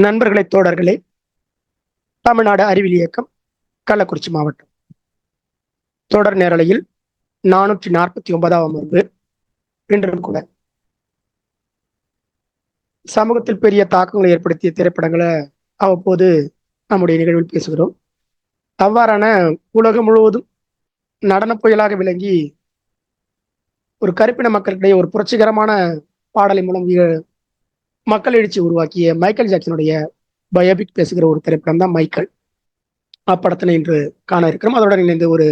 நண்பர்களே, தோழர்களே, தமிழ்நாடு அறிவியல் இயக்கம் கள்ளக்குறிச்சி மாவட்டம் தொடர் நேரலையில் 449ஆம் அமர்வு. இன்றும் கூட சமூகத்தில் பெரிய தாக்கங்களை ஏற்படுத்திய திரைப்படங்களை அவ்வப்போது நம்முடைய நிகழ்வில் பேசுகிறோம். அவ்வாறான உலகம் முழுவதும் நடன புயலாக விளங்கி ஒரு கருப்பின மக்களிடையே ஒரு புரட்சிகரமான பாடலை மூலம் மக்கள் எழுச்சி உருவாக்கிய மைக்கேல் ஜாக்சனுடைய பயோபிக் பேசுகிற ஒரு திரைப்படம் தான் மைக்கேல். அப்படத்தினை இன்று காண இருக்கிறோம். அதோட இணைந்து ஒரு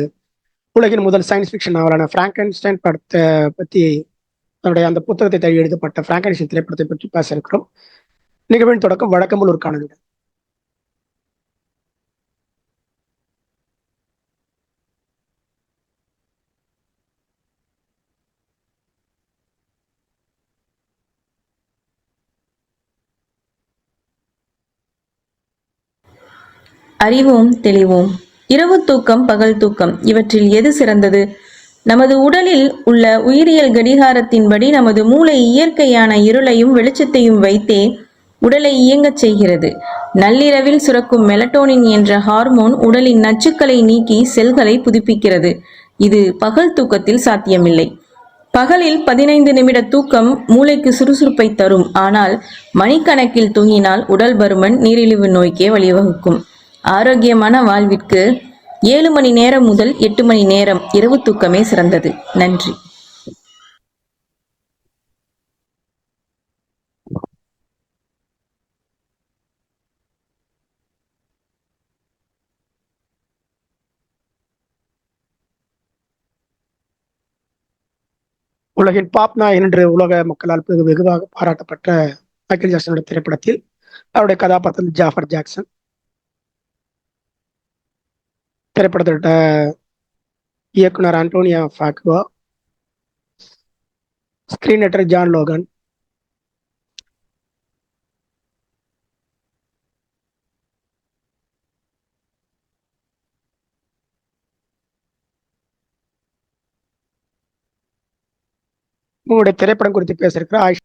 உலகின் முதல் சயின்ஸ் ஃபிக்ஷன் நாவலான பிராங்கன்ஸ்டைன் படத்தை பற்றி, அதனுடைய அந்த புத்தகத்தை தழுவி எழுதப்பட்ட பிராங்கன்ஸ்டைன் திரைப்படத்தை பற்றி பேச இருக்கிறோம். நிகழ்வின் தொடக்கம் வழக்கம் போல் ஒரு காணொலி. அறிவோம், தெளிவோம். இரவு தூக்கம், பகல் தூக்கம், இவற்றில் எது சிறந்தது? நமது உடலில் உள்ள உயிரியல் கடிகாரத்தின்படி நமது மூளை இயற்கையான இருளையும் வெளிச்சத்தையும் வைத்தே உடலை இயங்கச் செய்கிறது. நள்ளிரவில் சுரக்கும் மெலட்டோனின் என்ற ஹார்மோன் உடலின் நச்சுக்களை நீக்கி செல்களை புதுப்பிக்கிறது. இது பகல் தூக்கத்தில் சாத்தியமில்லை. பகலில் 15 நிமிட தூக்கம் மூளைக்கு சுறுசுறுப்பை தரும். ஆனால் மணிக்கணக்கில் தூங்கினால் உடல் பருமன், நீரிழிவு நோய்க்கே வழிவகுக்கும். ஆரோக்கியமான வாழ்விற்கு 7 மணி நேரம் முதல் 8 மணி நேரம் இரவு தூக்கமே சிறந்தது. நன்றி. உலகின் பாப் நாயகன் என்று உலக மக்களால் வெகுவாக பாராட்டப்பட்ட மைக்கேல் ஜாக்சனுடைய திரைப்படத்தில் அவருடைய கதாபாத்திரம் ஜாஃபர் ஜாக்சன். திரைப்படத்தோட இயக்குனர் Antoine Fuqua, screen writer John Logan. உங்களுடைய திரைப்படம் குறித்து பேச இருக்கிற ஆயிஷா.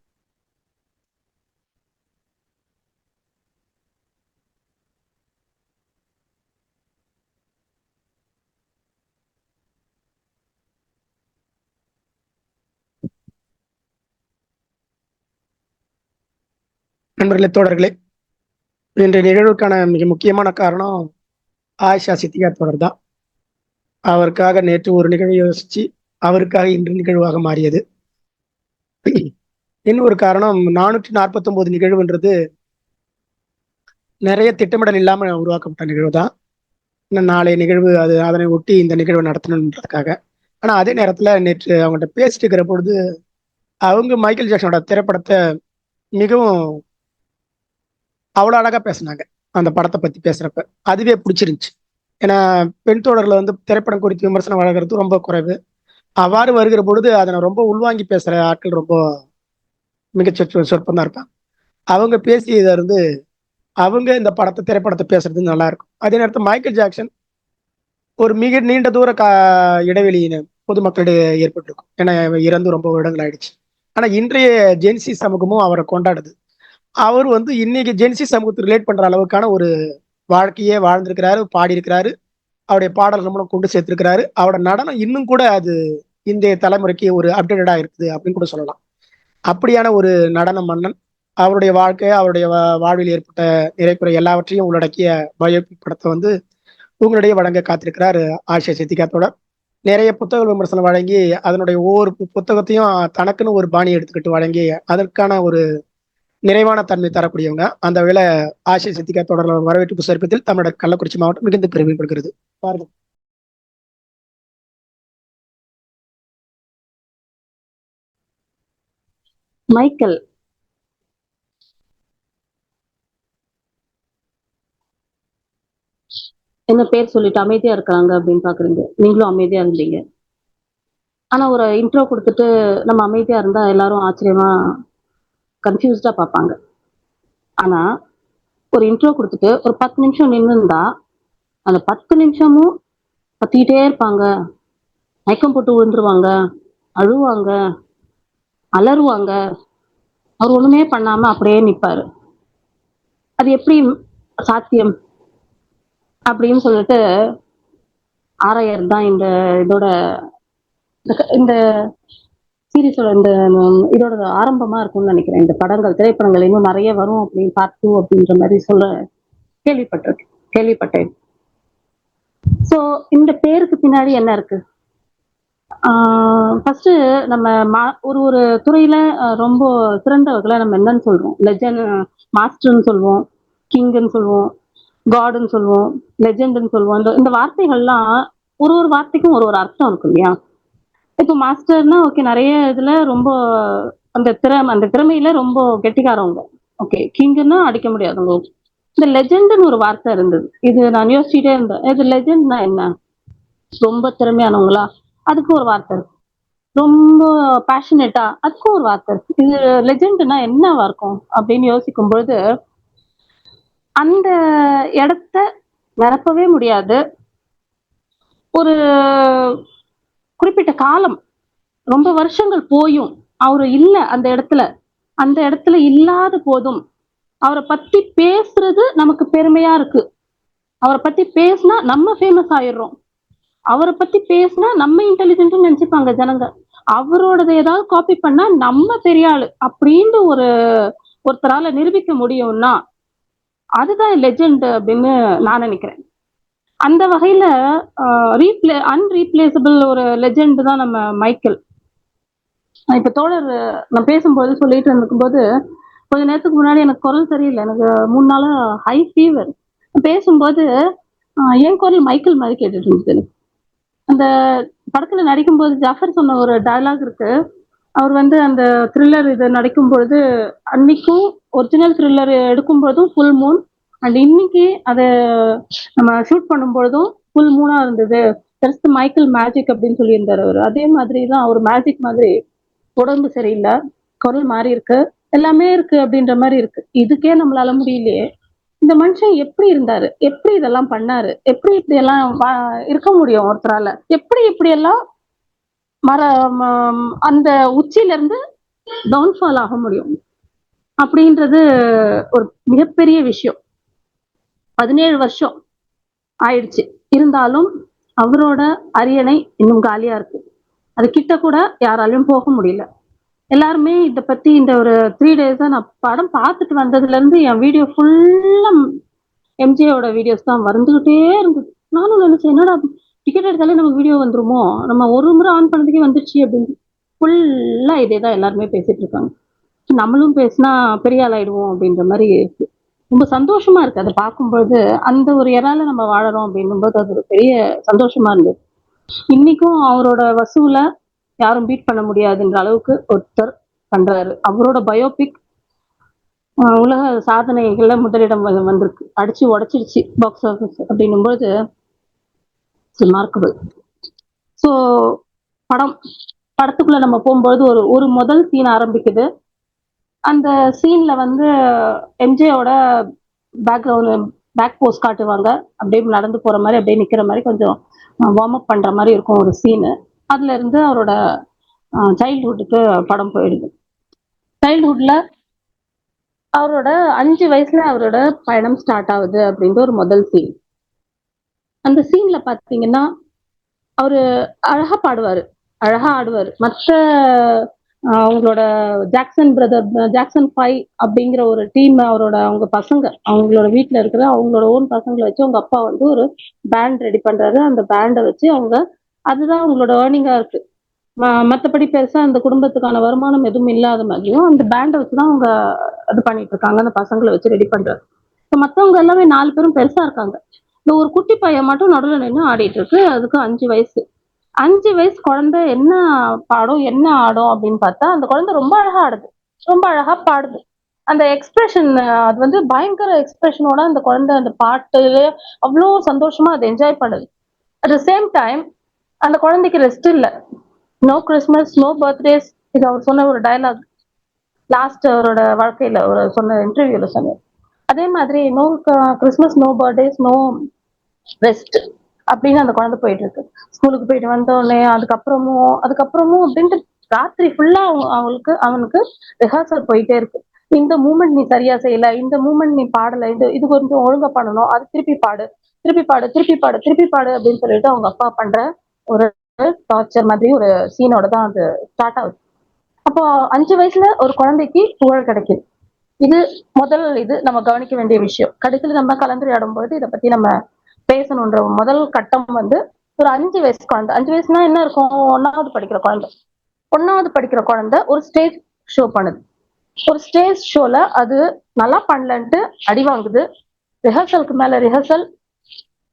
நண்பர்களே, தோழர்களே, இன்றைய நிகழ்வுக்கான மிக முக்கியமான காரணம் ஆயிஷா சித்திகா தொடர் தான். அவருக்காக நேற்று ஒரு நிகழ்வு யோசிச்சு அவருக்காக இன்று நிகழ்வாக மாறியது. இன்னொரு காரணம் 449 நிகழ்வுன்றது நிறைய திட்டமிடல் இல்லாம உருவாக்கப்பட்ட நிகழ்வு தான். நாளைய நிகழ்வு அதனை ஒட்டி இந்த நிகழ்வு நடத்தணுன்றதுக்காக. ஆனா அதே நேரத்துல நேற்று அவங்கள்ட்ட பேசிட்டு இருக்கிற பொழுது அவங்க மைக்கேல் ஜாக்சனோட திரைப்படத்தை மிகவும் அவ்வளோ அழகா பேசினாங்க. அந்த படத்தை பத்தி பேசுறப்ப அதுவே பிடிச்சிருந்துச்சு. ஏன்னா பெண் தோழர்ல திரைப்படம் குறித்து விமர்சனம் வழங்குறது ரொம்ப குறைவு. அவ்வாறு வருகிற பொழுது அதனை ரொம்ப உள்வாங்கி பேசுற ஆட்கள் ரொம்ப சொற்பம் தான் இருப்பாங்க. அவங்க பேசியதை அவங்க இந்த திரைப்படத்தை பேசுறது நல்லா இருக்கும். அதே நேரத்தில் மைக்கேல் ஜாக்சன் ஒரு மிக நீண்ட தூர இடைவெளியின பொதுமக்களிடையே ஏற்பட்டிருக்கும். ஏன்னா இறந்து ரொம்ப வருடங்கள் ஆயிடுச்சு. ஆனா இன்றைய ஜென்சி சமூகமும் அவரை கொண்டாடுது. அவர் இன்னைக்கு ஜென்சி சமூகத்தை ரிலேட் பண்ற அளவுக்கான ஒரு வாழ்க்கையே வாழ்ந்திருக்கிறாரு, பாடியிருக்கிறாரு. அவருடைய பாடல்கள் மூலம் கொண்டு சேர்த்திருக்கிறாரு. அவரோட நடனம் இன்னும் கூட அது இந்திய தலைமுறைக்கு ஒரு அப்டேட்டடா இருக்குது அப்படின்னு கூட சொல்லலாம். அப்படியான ஒரு நடன மன்னன். அவருடைய வாழ்க்கை, அவருடைய வாழ்வில் ஏற்பட்ட நிறைக்குறை எல்லாவற்றையும் உள்ளடக்கிய பயோபிக் படத்தை உங்களுடைய வழங்க காத்திருக்கிறார் ஆயிஷா சித்திகா தொடர். நிறைய புத்தக விமர்சனம் வழங்கி அதனுடைய ஒவ்வொரு புத்தகத்தையும் தனக்குன்னு ஒரு பாணி எடுத்துக்கிட்டு வழங்கி அதற்கான ஒரு நிறைவான தன்மை தரக்கூடியவங்க. அந்த வேளை ஆயிஷா சித்திகா தொடர்ல வரவேற்பு சிறப்பத்தில் தமிழக கள்ளக்குறிச்சி மாவட்டம் மிகுந்த பெருமைப்படுகிறது. பாருங்க. மைக்கேல் என்ன பேர் சொல்லிட்டு அமைதியா இருக்கிறாங்க அப்படின்னு பாக்குறீங்க. நீங்களும் அமைதியா இருந்தீங்க. ஆனா ஒரு இன்ட்ரோ கொடுத்துட்டு நம்ம அமைதியா இருந்தா எல்லாரும் ஆச்சரியமா கன்ஃபியூஸ்டா பார்ப்பாங்க. ஆனா ஒரு இன்ட்ரோ கொடுத்துட்டு ஒரு 10 நிமிஷம் நின்று இருந்தா அந்த 10 நிமிஷமும் கத்திக்கிட்டே இருப்பாங்க, மயக்கம் போட்டு விழுந்துருவாங்க, அழுவாங்க, அலறுவாங்க. அவர் ஒண்ணுமே பண்ணாம அப்படியே நிப்பாரு. அது எப்படி சாத்தியம் அப்படின்னு சொல்லிட்டு ஆராயர் தான் இதோட இந்த சீரீஸோட இதோட ஆரம்பமா இருக்கும்னு நினைக்கிறேன். இந்த திரைப்படங்கள் இன்னும் நிறைய வரும் அப்படின்னு பார்ட் 2 அப்படின்ற மாதிரி கேள்விப்பட்டேன். சோ இந்த பேருக்கு பின்னாடி என்ன இருக்கு? ஃபர்ஸ்ட் நம்ம ஒரு துறையில ரொம்ப சிறந்தவர்களை நம்ம என்னன்னு சொல்றோம்? லெஜண்ட், மாஸ்டர்ன்னு சொல்லுவோம், கிங்னு சொல்லுவோம், காடுன்னு சொல்லுவோம், லெஜெண்ட்னு சொல்லுவோம். இந்த வார்த்தைகள்லாம் ஒரு வார்த்தைக்கும் ஒரு அர்த்தம் இருக்கும் இல்லையா? இப்போ மாஸ்டர்னா ஓகே, நிறைய இதுல ரொம்ப அந்த திறமையில ரொம்ப கெட்டிக்காரவங்க. ஓகே, கிங்னா அடிக்க முடியாதவங்க. இந்த லெஜெண்ட்னு ஒரு வார்த்தை இருந்தது. இது நான் யோசிச்சுட்டே இருந்தேன், இது லெஜெண்ட்னா என்ன? ரொம்ப திறமையானவங்களா? அதுக்கு ஒரு வார்த்தை இருக்கு. ரொம்ப பேஷனேட்டா? அதுக்கும் ஒரு வார்த்தை இருக்கு. இது லெஜெண்ட்னா என்னவா இருக்கும் அப்படின்னு யோசிக்கும் பொழுது அந்த இடத்த நிரப்பவே முடியாது. ஒரு குறிப்பிட்ட காலம், ரொம்ப வருஷங்கள் போயும் அவரு இல்ல அந்த இடத்துல இல்லாத போதும் அவரை பத்தி பேசுறது நமக்கு பெருமையா இருக்கு. அவரை பத்தி பேசினா நம்ம ஃபேமஸ் ஆயிடுறோம். அவரை பத்தி பேசினா நம்ம இன்டெலிஜென்ட் நினைச்சுப்பாங்க ஜனங்க. அவரோடது ஏதாவது காப்பி பண்ணா நம்ம பெரிய ஆளு அப்படின்னு ஒருத்தரால நிரூபிக்க முடியும்னா அதுதான் லெஜெண்ட் அப்படின்னு நான் நினைக்கிறேன். அந்த வகையில அன்ரீப்ளேசபிள் ஒரு லெஜெண்ட் தான் நம்ம மைக்கேல். இப்ப தோழர் நான் பேசும்போது சொல்லிட்டு இருக்கும்போது கொஞ்ச நேரத்துக்கு முன்னாடி எனக்கு குரல் சரியில்லை. எனக்கு 3 நாளா ஹை ஃபீவர். பேசும்போது என் குரல் மைக்கேல் மாதிரி கேட்டுட்டு இருந்துச்சு. அந்த படத்துல நடிக்கும்போது ஜாஃபர் சொன்ன ஒரு டயலாக் இருக்கு. அவர் அந்த த்ரில்லர் இது நடிக்கும் பொழுது அன்னைக்கும் ஒரிஜினல் த்ரில்லர் எடுக்கும் பொழுதும் ஃபுல் மூன், அண்ட் இன்னைக்கு அதை நம்ம ஷூட் பண்ணும் பொழுதும் ஃபுல் மூனா இருந்தது. மைக்கேல் மேஜிக் அப்படின்னு சொல்லியிருந்தாரு அவர். அதே மாதிரிதான் அவர் மேஜிக் மாதிரி உடம்பு சரியில்லை, குரல் மாறி இருக்கு, எல்லாமே இருக்கு அப்படின்ற மாதிரி இருக்கு. இதுக்கே நம்மளால முடியலையே, இந்த மனுஷன் எப்படி இருந்தாரு, எப்படி இதெல்லாம் பண்ணாரு, எப்படி இப்படி எல்லாம் இருக்க முடியும் ஒருத்தரால, எப்படி இப்படி எல்லாம் அந்த உச்சியில இருந்து டவுன்ஃபால் ஆக முடியும் அப்படின்றது ஒரு மிகப்பெரிய விஷயம். 17 வருஷம் ஆயிடுச்சு, இருந்தாலும் அவரோட அரியணை இன்னும் காலியா இருக்கு. அது கிட்ட கூட யாராலையும் போக முடியல. எல்லாருமே இதை பத்தி இந்த ஒரு 3 days நான் படம் பார்த்துட்டு வந்ததுல இருந்து என் வீடியோ ஃபுல்லா எம்ஜியோட வீடியோஸ் தான் வந்துகிட்டே இருந்தது. நானும் நினைச்சேன், என்னடா டிக்கெட் எடுத்தாலே நமக்கு வீடியோ வந்துருமோ, நம்ம ஒரு முறை ஆன் பண்ணதுக்கே வந்துருச்சு அப்படின்னு. ஃபுல்லா இதேதான் எல்லாருமே பேசிட்டு இருக்காங்க. நம்மளும் பேசினா பெரிய ஆள் ஆயிடுவோம் அப்படின்ற மாதிரி இருக்கு. ரொம்ப சந்தோஷமா இருக்கு அதை பார்க்கும்போது. அந்த ஒரு இறால நம்ம வாழறோம் அப்படின்னும் போது அது ஒரு பெரிய சந்தோஷமா இருந்தது. இன்னைக்கும் அவரோட வசூல யாரும் பீட் பண்ண முடியாதுன்ற அளவுக்கு ஒருத்தர் பண்றாரு. அவரோட பயோபிக் உலக சாதனைகள்ல முதலிடம் வந்திருக்கு, அடிச்சு உடைச்சிருச்சு பாக்ஸ் ஆஃபீஸ் அப்படின்னும் போது ரிமார்க்கபிள். ஸோ படத்துக்குள்ள நம்ம போகும்போது ஒரு முதல் சீன் ஆரம்பிக்குது. அந்த சீன்ல எம்ஜேயோட பேக் போஸ்ட் காட்டுவாங்க. அப்படியே நடந்து போற மாதிரி, அப்படியே நிக்கிற மாதிரி, கொஞ்சம் வார்ம் அப் பண்ற மாதிரி இருக்கும் ஒரு சீனு. அதுல இருந்து அவரோட சைல்ட்ஹுட்டுக்கு படம் போயிடுது. சைல்ட்ஹுட்ல அவரோட 5 வயசுல அவரோட பயணம் ஸ்டார்ட் ஆகுது அப்படின்ற ஒரு முதல் சீன். அந்த சீன்ல பாத்தீங்கன்னா அவரு அழகா பாடுவாரு, அழகா ஆடுவாரு. மற்ற அவங்களோட ஜாக்சன் 5 அப்படிங்கிற ஒரு டீம், அவங்க பசங்க, அவங்களோட வீட்டுல இருக்கிற அவங்களோட ஓன் பசங்களை வச்சு அவங்க அப்பா ஒரு பேண்ட் ரெடி பண்றாரு. அந்த பேண்டை வச்சு அதுதான் அவங்களோட ஏர்னிங்கா இருக்கு. மற்றபடி பெருசா அந்த குடும்பத்துக்கான வருமானம் எதுவும் இல்லாத மாதிரியும் அந்த பேண்டை வச்சுதான் அவங்க இது பண்ணிட்டு இருக்காங்க. அந்த பசங்களை வச்சு ரெடி பண்றாரு. மத்தவங்க எல்லாமே 4 பேரும் பெருசா இருக்காங்க. இந்த ஒரு குட்டி பையன் மட்டும் நடுவில் நின்று ஆடிட்டு இருக்கு. அதுக்கு 5 வயசு. 5 வயசு குழந்தை என்ன பாடும், என்ன ஆடும் அப்படின்னு பார்த்தா அந்த குழந்தை ரொம்ப அழகா ஆடுது, ரொம்ப அழகா பாடுது. அந்த எக்ஸ்பிரஷன், அது பயங்கர எக்ஸ்பிரஷனோட அந்த குழந்தை அந்த பாட்டுல அவ்வளோ சந்தோஷமா அதை என்ஜாய் பண்ணுது. அட் த சேம் டைம் அந்த குழந்தைக்கு ரெஸ்ட் இல்லை. No Christmas, no birthdays. இது அவர் சொன்ன ஒரு டயலாக் லாஸ்ட் அவரோட வாழ்க்கையில ஒரு சொன்ன இன்டர்வியூல சொன்னார். அதே மாதிரி no Christmas, no birthdays, no rest அப்படின்னு அந்த குழந்தை போயிட்டு இருக்கு. ஸ்கூலுக்கு போயிட்டு வந்தோடனே அதுக்கப்புறமும் அப்படின்ட்டு ராத்திரி ஃபுல்லா அவனுக்கு ரிஹர்சல் போயிட்டே இருக்கு. இந்த மூமெண்ட் நீ சரியா செய்யல, இந்த மூமெண்ட் நீ பாடல, இது கொஞ்சம் ஒழுங்கா பண்ணணும், அது திருப்பி பாடு, திருப்பி பாடு, திருப்பி பாடு, திருப்பி பாடு அப்படின்னு சொல்லிட்டு அவங்க அப்பா பண்ற ஒரு டார்ச்சர் மாதிரி ஒரு சீனோட தான் அது ஸ்டார்ட் ஆகுது. அப்போ 5 வயசுல ஒரு குழந்தைக்கு புகழ் கிடைக்குது. இது முதல் இது நம்ம கவனிக்க வேண்டிய விஷயம். கடைசியில் நம்ம கலந்துரையாடும் பொழுது இதை பத்தி நம்ம பேசணுன்ற முதல் கட்டம் வந்து ஒரு 5 வயசு குழந்தை. 5 வயசுனா என்ன இருக்கும்? 1வது படிக்கிற குழந்தை. 1வது படிக்கிற குழந்தை ஒரு ஸ்டேஜ் ஷோ பண்ணுது. ஒரு ஸ்டேஜ் ஷோல அது நல்லா பண்ணலன்ட்டு அடி வாங்குது. ரிஹர்சலுக்கு மேல ரிஹர்சல்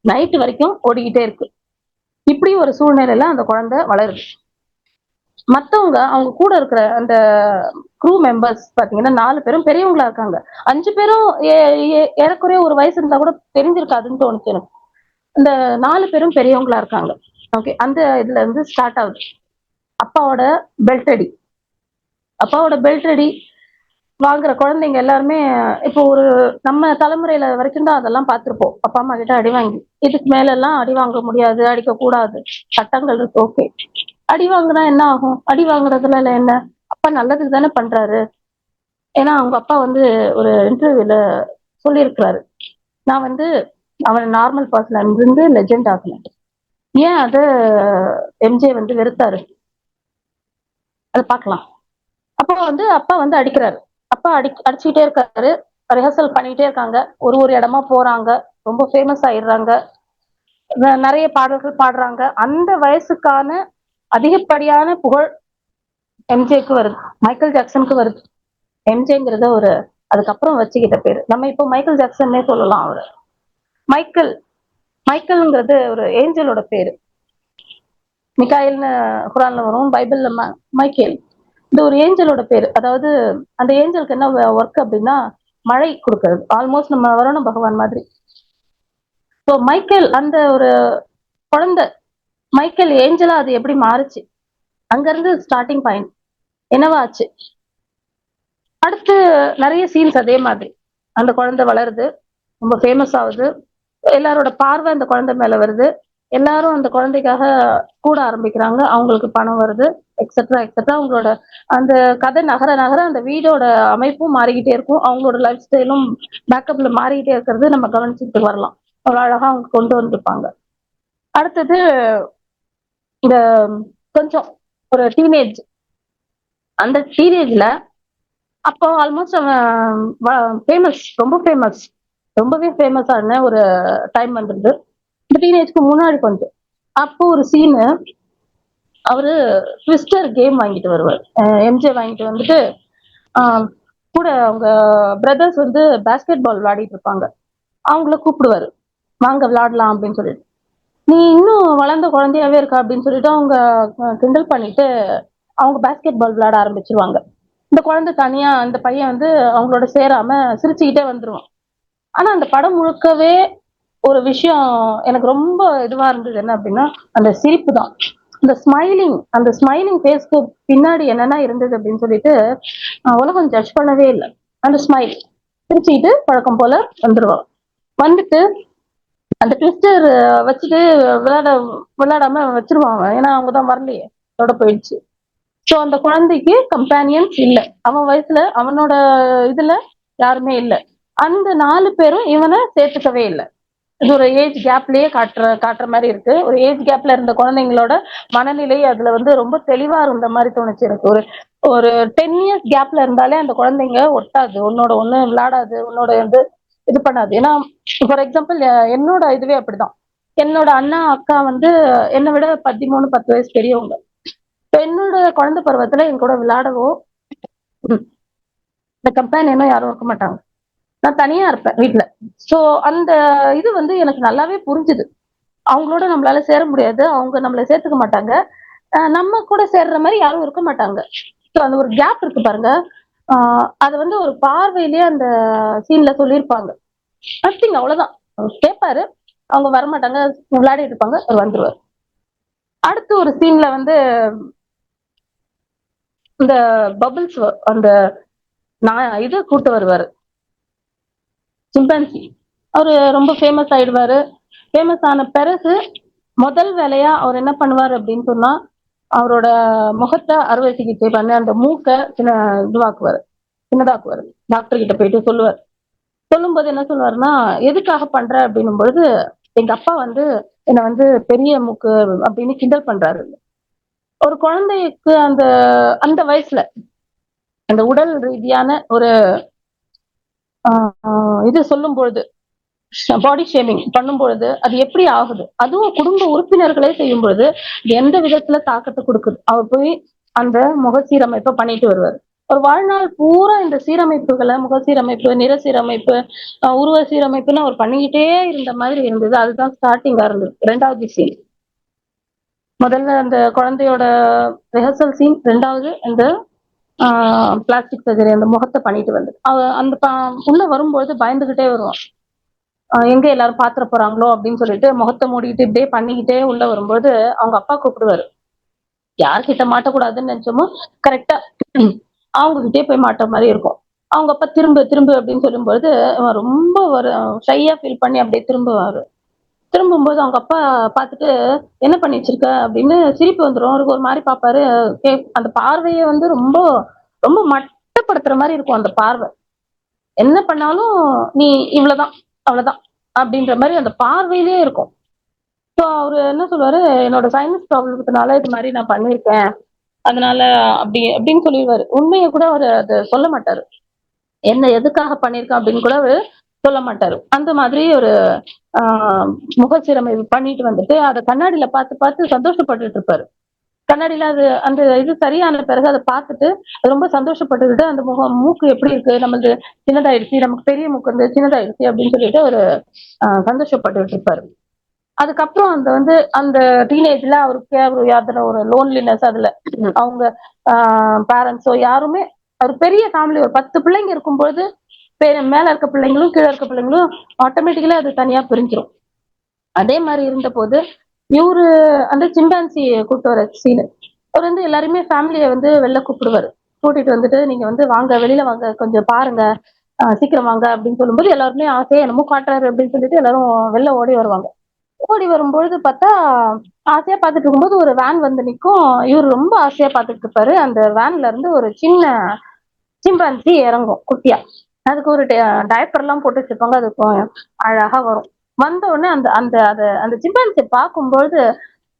நைட் வரைக்கும் ஓடிக்கிட்டே இருக்கு. இப்படி ஒரு சூழ்நிலையில அந்த குழந்தை வளருது. மத்தவங்க அவங்க கூட இருக்கிற அந்த க்ரூ மெம்பர்ஸ் பாத்தீங்கன்னா 4 பேரும் பெரியவங்களா இருக்காங்க. 5 பேரும் ஏறக்குறைய ஒரு வயசு இருந்தா கூட தெரிஞ்சிருக்காதுன்னு தோணுச்சு எனக்கு. இந்த 4 பேரும் பெரியவங்களா இருக்காங்க. ஓகே, அந்த இதுல இருந்து ஸ்டார்ட் ஆகுது. அப்பாவோட பெல்ட் அடி. அப்பாவோட பெல்ட் அடி வாங்குற குழந்தைங்க எல்லாருமே இப்போ ஒரு நம்ம தலைமுறையில வரைக்கும் தான் அதெல்லாம் பார்த்திருப்போம். அப்பா அம்மா கிட்ட அடி வாங்கி, இதுக்கு மேல எல்லாம் அடி வாங்க முடியாது, அடிக்க கூடாது, சட்டங்கள் இருக்கு. ஓகே, அடி வாங்குனா என்ன ஆகும்? அடி வாங்குறதுல என்ன? அப்பா நல்லதுக்கு தானே பண்றாரு. ஏன்னா அவங்க அப்பா வந்து ஒரு இன்டர்வியூல சொல்லியிருக்கிறாரு, நான் வந்து அவன் நார்மல் பர்சன்ல இருந்து லெஜெண்ட் ஆகினேன். ஏன் அது எம்ஜே வந்து வெறுத்தாரு, அதை பார்க்கலாம். அப்போ வந்து அப்பா வந்து அடிக்கிறாரு. அப்பா அடிச்சுக்கிட்டே இருக்காரு. ரிஹர்சல் பண்ணிட்டே இருக்காங்க. ஒரு இடமா போறாங்க, ரொம்ப ஃபேமஸ் ஆயிடுறாங்க, நிறைய பாடல்கள் பாடுறாங்க. அந்த வயசுக்கான அதிகப்படியான புகழ் எம்ஜேக்கு வருது, மைக்கேல் ஜாக்சனுக்கு வருது. எம்ஜேங்கிறத ஒரு அதுக்கப்புறம் வச்சுக்கிட்ட பேரு. நம்ம இப்போ மைக்கேல் ஜாக்சன்னே சொல்லலாம். அவரு மைக்கேல், மைக்கேல்ங்கிறது ஒரு ஏஞ்சலோட பேரு. மிகாயில்னு குரான்ல வரும், பைபிள்ல மைக்கேல். இது ஒரு ஏஞ்சலோட பேரு. அதாவது அந்த ஏஞ்சலுக்கு என்ன ஒர்க் அப்படின்னா மழை கொடுக்கறது. ஆல்மோஸ்ட் நம்ம வருண பகவான் மாதிரி. ஸோ மைக்கேல் அந்த ஒரு குழந்தை, மைக்கேல் ஏஞ்சலா அது எப்படி மாறுச்சு, அங்க இருந்து ஸ்டார்டிங் பாயிண்ட் என்னவா ஆச்சு. அடுத்து நிறைய சீன்ஸ் அதே மாதிரி. அந்த குழந்தை வளருது, ரொம்ப ஃபேமஸ் ஆகுது, எல்லாரோட பார்வை அந்த குழந்தை மேல வருது, எல்லாரும் அந்த குழந்தைக்காக கூட ஆரம்பிக்கிறாங்க, அவங்களுக்கு பணம் வருது, எக்ஸெட்ரா எக்ஸெட்ரா. அவங்களோட அந்த கதை நகர நகர அந்த வீடோட அமைப்பும் மாறிக்கிட்டே இருக்கும், அவங்களோட லைஃப் ஸ்டைலும் பேக்கப்ல மாறிக்கிட்டே இருக்கிறது நம்ம கவனிச்சுட்டு வரலாம். அவ்வளோ அழகா அவங்க கொண்டு வந்திருப்பாங்க. அடுத்தது இந்த கொஞ்சம் ஒரு டீனேஜ். அந்த டீனேஜ்ல அப்போ ஆல்மோஸ்ட் அவன் ஃபேமஸ், ரொம்ப ஃபேமஸ், ரொம்பவே ஃபேமஸ் ஆன ஒரு டைம் வந்துருது. இந்த டீனேஜ்க்கு முன்னாடி கொஞ்சம் அப்போ ஒரு சீனு, அவரு ட்விஸ்டர் கேம் வாங்கிட்டு வருவார். எம்ஜே வாங்கிட்டு வந்துட்டு கூட அவங்க பிரதர்ஸ் வந்து பேஸ்கெட் பால் விளையாடிட்டு இருப்பாங்க, அவங்கள கூப்பிடுவாரு, வாங்க விளையாடலாம் அப்படின்னு சொல்லிட்டு. நீ இன்னும் வளர்ந்த குழந்தையாவே இருக்கா அப்படின்னு சொல்லிட்டு அவங்க கிண்டல் பண்ணிட்டு அவங்க பேஸ்கெட் பால் விளையாட ஆரம்பிச்சிருவாங்க. இந்த குழந்தை தனியா, அந்த பையன் வந்து அவங்களோட சேராம சிரிச்சுக்கிட்டே வந்துருவான். ஆனா அந்த படம் முழுக்கவே ஒரு விஷயம் எனக்கு ரொம்ப இதுவா இருந்தது, என்ன அப்படின்னா அந்த சிரிப்பு தான். அந்த ஸ்மைலிங் ஃபேஸ்க்கு பின்னாடி என்னென்ன இருந்தது அப்படின்னு சொல்லிட்டு உலகம் ஜட்ஜ் பண்ணவே இல்லை. அந்த ஸ்மைல், சிரிச்சுக்கிட்டு பழக்கம் போல வந்துருவான். வந்துட்டு அந்த ட்விஸ்டர் வச்சுட்டு விளையாடாம வச்சிருவாங்க. ஏன்னா அவங்கதான் வரலையே, அதோட போயிடுச்சு. ஸோ அந்த குழந்தைக்கு கம்பேனியன்ஸ் இல்லை, அவன் வயசுல அவனோட இதுல யாருமே இல்லை. அந்த 4 பேரும் இவனை சேர்த்துக்கவே இல்லை. இது ஒரு ஏஜ் கேப்லயே காட்டுற மாதிரி இருக்கு. ஒரு ஏஜ் கேப்ல இருந்த குழந்தைங்களோட மனநிலை அதுல வந்து ரொம்ப தெளிவா இருந்த மாதிரி தோணுச்சு எனக்கு. ஒரு ஒரு 10 இயர்ஸ் கேப்ல இருந்தாலே அந்த குழந்தைங்க ஒட்டாது, உன்னோட ஒண்ணு விளையாடாது, உன்னோட வந்து இது பண்ணாது. ஏன்னா ஃபார் எக்ஸாம்பிள் என்னோட இதுவே அப்படிதான். என்னோட அண்ணா அக்கா வந்து என்னை விட 13 10 வயசு பெரியவங்க. என்னோட குழந்தை பருவத்துல என் கூட விளையாடவோ இந்த கம்பேனியனும் யாரும் இருக்க மாட்டாங்க, நான் தனியா இருப்பேன் வீட்டுல. சோ அந்த இது வந்து எனக்கு நல்லாவே புரிஞ்சுது. அவங்களோட நம்மளால சேர முடியாது, அவங்க நம்மள சேர்த்துக்க மாட்டாங்க, நம்ம கூட சேர்ற மாதிரி யாரும் இருக்க மாட்டாங்க. ஸோ அந்த ஒரு கேப் இருக்கு பாருங்க. அது வந்து ஒரு பார்வையிலேயே அந்த சீன்ல சொல்லியிருப்பாங்க. நத்திங், அவ்வளவுதான். கேட்பாரு, அவங்க வரமாட்டாங்க, விளையாடிட்டு இருப்பாங்க, அவர் வந்துருவார். அடுத்து ஒரு சீன்ல வந்து இந்த பபிள்ஸ், அந்த இது கூட்டு வருவாரு, சிம்பான்சி. அவரு ரொம்ப ஃபேமஸ் ஆயிடுவாரு. ஃபேமஸ் ஆன பிறகு முதல் வேலையா அவர் என்ன பண்ணுவார் அப்படின்னு சொன்னா, அவரோட முகத்தை அறுவை சிகிச்சை பண்ணி அந்த மூக்கை இதுவாக்குவாரு. சின்னதாக்குவாரு. டாக்டர் கிட்ட போயிட்டு சொல்லுவார். சொல்லும்போது என்ன சொல்லுவாருன்னா, எதுக்காக பண்ற அப்படின்னும் பொழுது, எங்க அப்பா வந்து என்ன வந்து பெரிய மூக்கு அப்படின்னு கிண்டல் பண்றாரு. ஒரு குழந்தைக்கு அந்த அந்த வயசுல அந்த உடல் ரீதியான ஒரு இது சொல்லும் பொழுது, பாடி ஷேமிங் பண்ணும் பொழுது அது எப்படி ஆகுது, அதுவும் குடும்ப உறுப்பினர்களே செய்யும் பொழுது எந்த விதத்துல தாக்கத்தை கொடுக்குது. அவர் போய் அந்த முக சீரமைப்பை பண்ணிட்டு வருவார். ஒரு வாழ்நாள் பூரா இந்த சீரமைப்புகளை, முக சீரமைப்பு, நிற சீரமைப்பு, உருவ சீரமைப்புன்னு அவர் பண்ணிக்கிட்டே இருந்த மாதிரி இருந்தது. அதுதான் ஸ்டார்டிங்கா இருந்தது. ரெண்டாவது சீன், முதல்ல அந்த குழந்தையோட ரிஹர்சல் சீன், ரெண்டாவது இந்த பிளாஸ்டிக் சர்ஜரி அந்த முகத்தை பண்ணிட்டு வந்து அந்த உள்ள வரும்போது பயந்துகிட்டே வருவான். எங்க எல்லாரும் பாத்திர போறாங்களோ அப்படின்னு சொல்லிட்டு முகத்தை மூடிக்கிட்டு இப்படியே பண்ணிக்கிட்டே உள்ள வரும்போது அவங்க அப்பா கூப்பிடுவாரு. யார்கிட்ட மாட்டக்கூடாதுன்னு நினைச்சோமோ கரெக்டா அவங்க கிட்டே போய் மாட்ட மாதிரி இருக்கும். அவங்க அப்பா திரும்ப திரும்ப அப்படின்னு சொல்லும்போது ரொம்ப ஒரு ஷையா ஃபீல் பண்ணி அப்படியே திரும்புவாரு. திரும்பும்போது அவங்க அப்பா பார்த்துட்டு என்ன பண்ணி வச்சிருக்க அப்படின்னு சிரிப்பு வந்துடும். அவருக்கு ஒரு மாதிரி பார்ப்பாரு. அந்த பார்வையை வந்து ரொம்ப ரொம்ப மட்டப்படுத்துற மாதிரி இருக்கும் அந்த பார்வை. என்ன பண்ணாலும் நீ இவ்வளவுதான், அவ்வளவுதான் அப்படின்ற மாதிரி அந்த பார்வையிலே இருக்கும். ஸோ அவரு என்ன சொல்லுவாரு, என்னோட சைனஸ் ப்ராப்ளத்தினால இது மாதிரி நான் பண்ணியிருக்கேன், அதனால அப்படி அப்படின்னு சொல்லிடுவாரு. உண்மையை கூட அவர் அதை சொல்ல மாட்டாரு. என்ன எதுக்காக பண்ணியிருக்கேன் அப்படின்னு கூட அவரு சொல்ல மாட்டாரு. அந்த மாதிரி ஒரு ஆஹ் முகச்சீரமைப்பு பண்ணிட்டு வந்துட்டு அதை கண்ணாடியில பார்த்து பார்த்து சந்தோஷப்பட்டுட்டு இருப்பாரு. கண்ணாடியில அது அந்த இது சரியான பிறகு அதை பார்த்துட்டு ரொம்ப சந்தோஷப்பட்டுக்கிட்டு அந்த மூக்கு எப்படி இருக்கு, நம்மளுக்கு சின்னதாயிடுச்சு, நமக்கு பெரிய மூக்கு வந்து சின்னதாயிடுச்சு அப்படின்னு சொல்லிட்டு ஒரு சந்தோஷப்பட்டுட்டு இருப்பாரு. அதுக்கப்புறம் அந்த வந்து அந்த டீனேஜ்ல அவருக்கு அதுல ஒரு லோன்லினஸ், அதுல அவங்க பேரண்ட்ஸோ யாருமே, ஒரு பெரிய ஃபேமிலி, ஒரு 10 பிள்ளைங்க இருக்கும்போது மேல இருக்க பிள்ளைங்களும் கீழே இருக்க பிள்ளைங்களும் ஆட்டோமேட்டிக்கலா அது தனியா பிரிஞ்சிடும். அதே மாதிரி இருந்த போது இவரு அந்த சிம்பான்சி கூப்பிட்டு வர சீனு, அவர் வந்து எல்லாருமே ஃபேமிலியை வந்து வெளில கூப்பிடுவாரு. கூட்டிட்டு வந்துட்டு நீங்க வந்து வாங்க, வெளியில வாங்க, கொஞ்சம் பாருங்க, சீக்கிரம் வாங்க அப்படின்னு சொல்லும்போது எல்லாருமே ஆசையா என்னமோ காட்டுறாரு அப்படின்னு சொல்லிட்டு எல்லாரும் வெளில ஓடி வருவாங்க. ஓடி வரும்பொழுது பார்த்தா ஆசையா பார்த்துட்டு இருக்கும்போது ஒரு வேன் வந்து நிற்கும். இவர் ரொம்ப ஆசையா பார்த்துட்டு இருப்பாரு. அந்த வேன்ல இருந்து ஒரு சின்ன சிம்பான்சி இறங்கும் குட்டியா. அதுக்கு ஒரு டயப்பர் எல்லாம் போட்டு வச்சிருப்பாங்க. அது அழகா வரும். வந்த உடனே அந்த அந்த அந்த சிம்பான்சி பார்க்கும்போது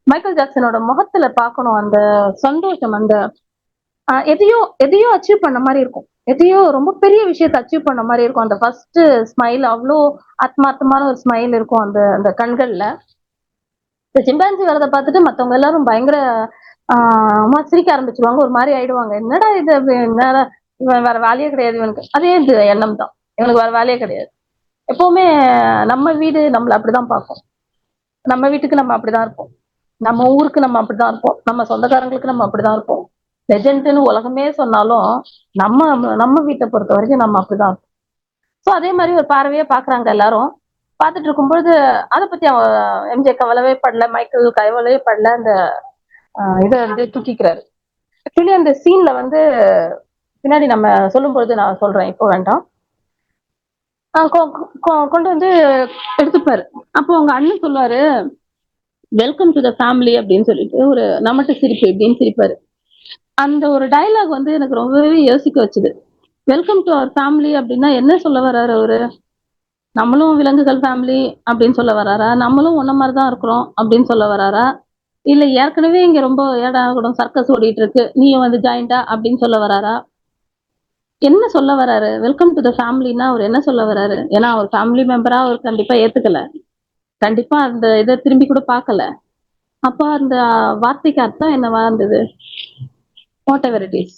மைக்கேல் ஜாக்சனோட முகத்துல பார்க்கணும் அந்த சந்தோஷம், அந்த எதையோ எதையோ அச்சீவ் பண்ண மாதிரி இருக்கும். எதையோ ரொம்ப பெரிய விஷயத்தை அச்சீவ் பண்ண மாதிரி இருக்கும். அந்த ஃபர்ஸ்ட் ஸ்மைல் அவ்வளோ ஆத்மார்த்தமான ஒரு ஸ்மைல் இருக்கும் அந்த அந்த கண்கள்ல. இந்த சிம்பான்சி வரதை பார்த்துட்டு மத்தவங்க எல்லாரும் பயங்கர சிரிக்க ஆரம்பிச்சிருவாங்க. ஒரு மாதிரி ஆயிடுவாங்க. என்னடா இது, என்னடா இவன் வேற வேலையே கிடையாது இவனுக்கு, அதே இது எண்ணம் தான், இவனுக்கு வேற வேலையே கிடையாது. எப்பவுமே நம்ம வீடு நம்மள அப்படிதான் பார்ப்போம். நம்ம வீட்டுக்கு நம்ம அப்படிதான் இருப்போம். நம்ம ஊருக்கு நம்ம அப்படிதான் இருப்போம். நம்ம சொந்தக்காரங்களுக்கு நம்ம அப்படிதான் இருப்போம். லெஜெண்ட்னு உலகமே சொன்னாலும் நம்ம நம்ம வீட்டை பொறுத்த வரைக்கும் நம்ம அப்படிதான் இருப்போம். ஸோ அதே மாதிரி ஒரு பார்வையே பாக்குறாங்க எல்லாரும். பார்த்துட்டு இருக்கும்பொழுது அதை பத்தி அவன் எம்ஜே கவலவே படல, மைக்கேல் கவலவே படல. அந்த இதை வந்து தூக்கிக்கிறாரு. ஆக்சுவலி அந்த சீன்ல வந்து பின்னாடி நம்ம சொல்லும் பொழுது நான் சொல்றேன், இப்போ வேண்டாம். கொண்டு வந்து எடுத்துப்பாரு. அப்போ உங்க அண்ணன் சொல்லுவாரு, வெல்கம் டு த ஃபேமிலி அப்படின்னு சொல்லிட்டு ஒரு நமட்டு சிரிப்பு அப்படின்னு சிரிப்பாரு. அந்த ஒரு டைலாக் வந்து எனக்கு ரொம்பவே யோசிக்க வச்சுது. வெல்கம் டு அவர் ஃபேமிலி அப்படின்னா என்ன சொல்ல வர்றாரு அவரு? நம்மளும் விலங்குகள் ஃபேமிலி அப்படின்னு சொல்ல வர்றாரா, நம்மளும் ஒன்ன மாதிரிதான் இருக்கிறோம் அப்படின்னு சொல்ல வர்றாரா, இல்ல ஏற்கனவே இங்க ரொம்ப ஏடா கூட சர்க்கஸ் ஓடிட்டு இருக்கு, நீயும் வந்து ஜாயிண்டா அப்படின்னு சொல்ல வர்றாரா, என்ன சொல்ல வர்றாரு? வெல்கம் டு த ஃபேமிலின்னா அவர் என்ன சொல்ல வர்றாரு? ஏன்னா அவர் ஃபேமிலி மெம்பரா அவர் கண்டிப்பா ஏத்துக்கல, கண்டிப்பா அந்த இதை திரும்பி கூட பார்க்கல. அப்ப அந்த வார்த்தைக்கு அர்த்தம் என்னவா இருந்தது? What ever it is.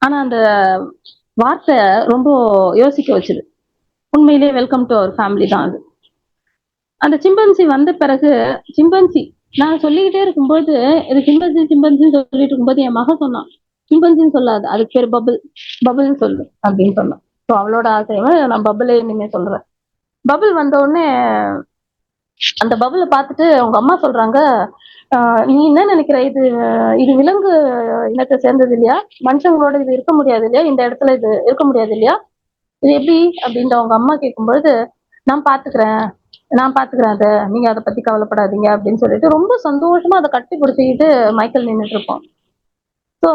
ஆனா அந்த வார்த்தை ரொம்ப யோசிக்க வச்சுது. உண்மையிலேயே வெல்கம் டு அவர் ஃபேமிலி தான் அது. அந்த சிம்பன்சி வந்த பிறகு, சிம்பன்சி நான் சொல்லிக்கிட்டே இருக்கும்போது, இது சிம்பன்சி சிம்பன்சின்னு சொல்லிட்டு இருக்கும்போது என் மகன் சொன்னான், சிம்பன்சின்னு சொல்லாது, அதுக்கு பேர் பபுள், பபுள்னு சொல்லு அப்படின்னு சொன்னான். ஸோ அவளோட ஆசையமா நான் பபுளே இனிமே சொல்றேன். பபுள் வந்த உடனே அந்த பபுளை பார்த்துட்டு அவங்க அம்மா சொல்றாங்க, நீ என்ன நினைக்கிற, இது இது விலங்கு இனத்தை சேர்ந்தது இல்லையா, மனுஷங்களோட இது இருக்க முடியாது இல்லையா, இந்த இடத்துல இது இருக்க முடியாது இல்லையா, இது எப்படி அப்படின்ற அவங்க அம்மா கேட்கும்பொழுது, நான் பாத்துக்கிறேன், நான் பாத்துக்கிறேன் அதை, நீங்க அதை பத்தி கவலைப்படாதீங்க அப்படின்னு சொல்லிட்டு ரொம்ப சந்தோஷமா அதை கட்டி பிடிச்சிக்கிட்டு மைக்கேல் நின்றுட்டு இருப்போம். ஸோ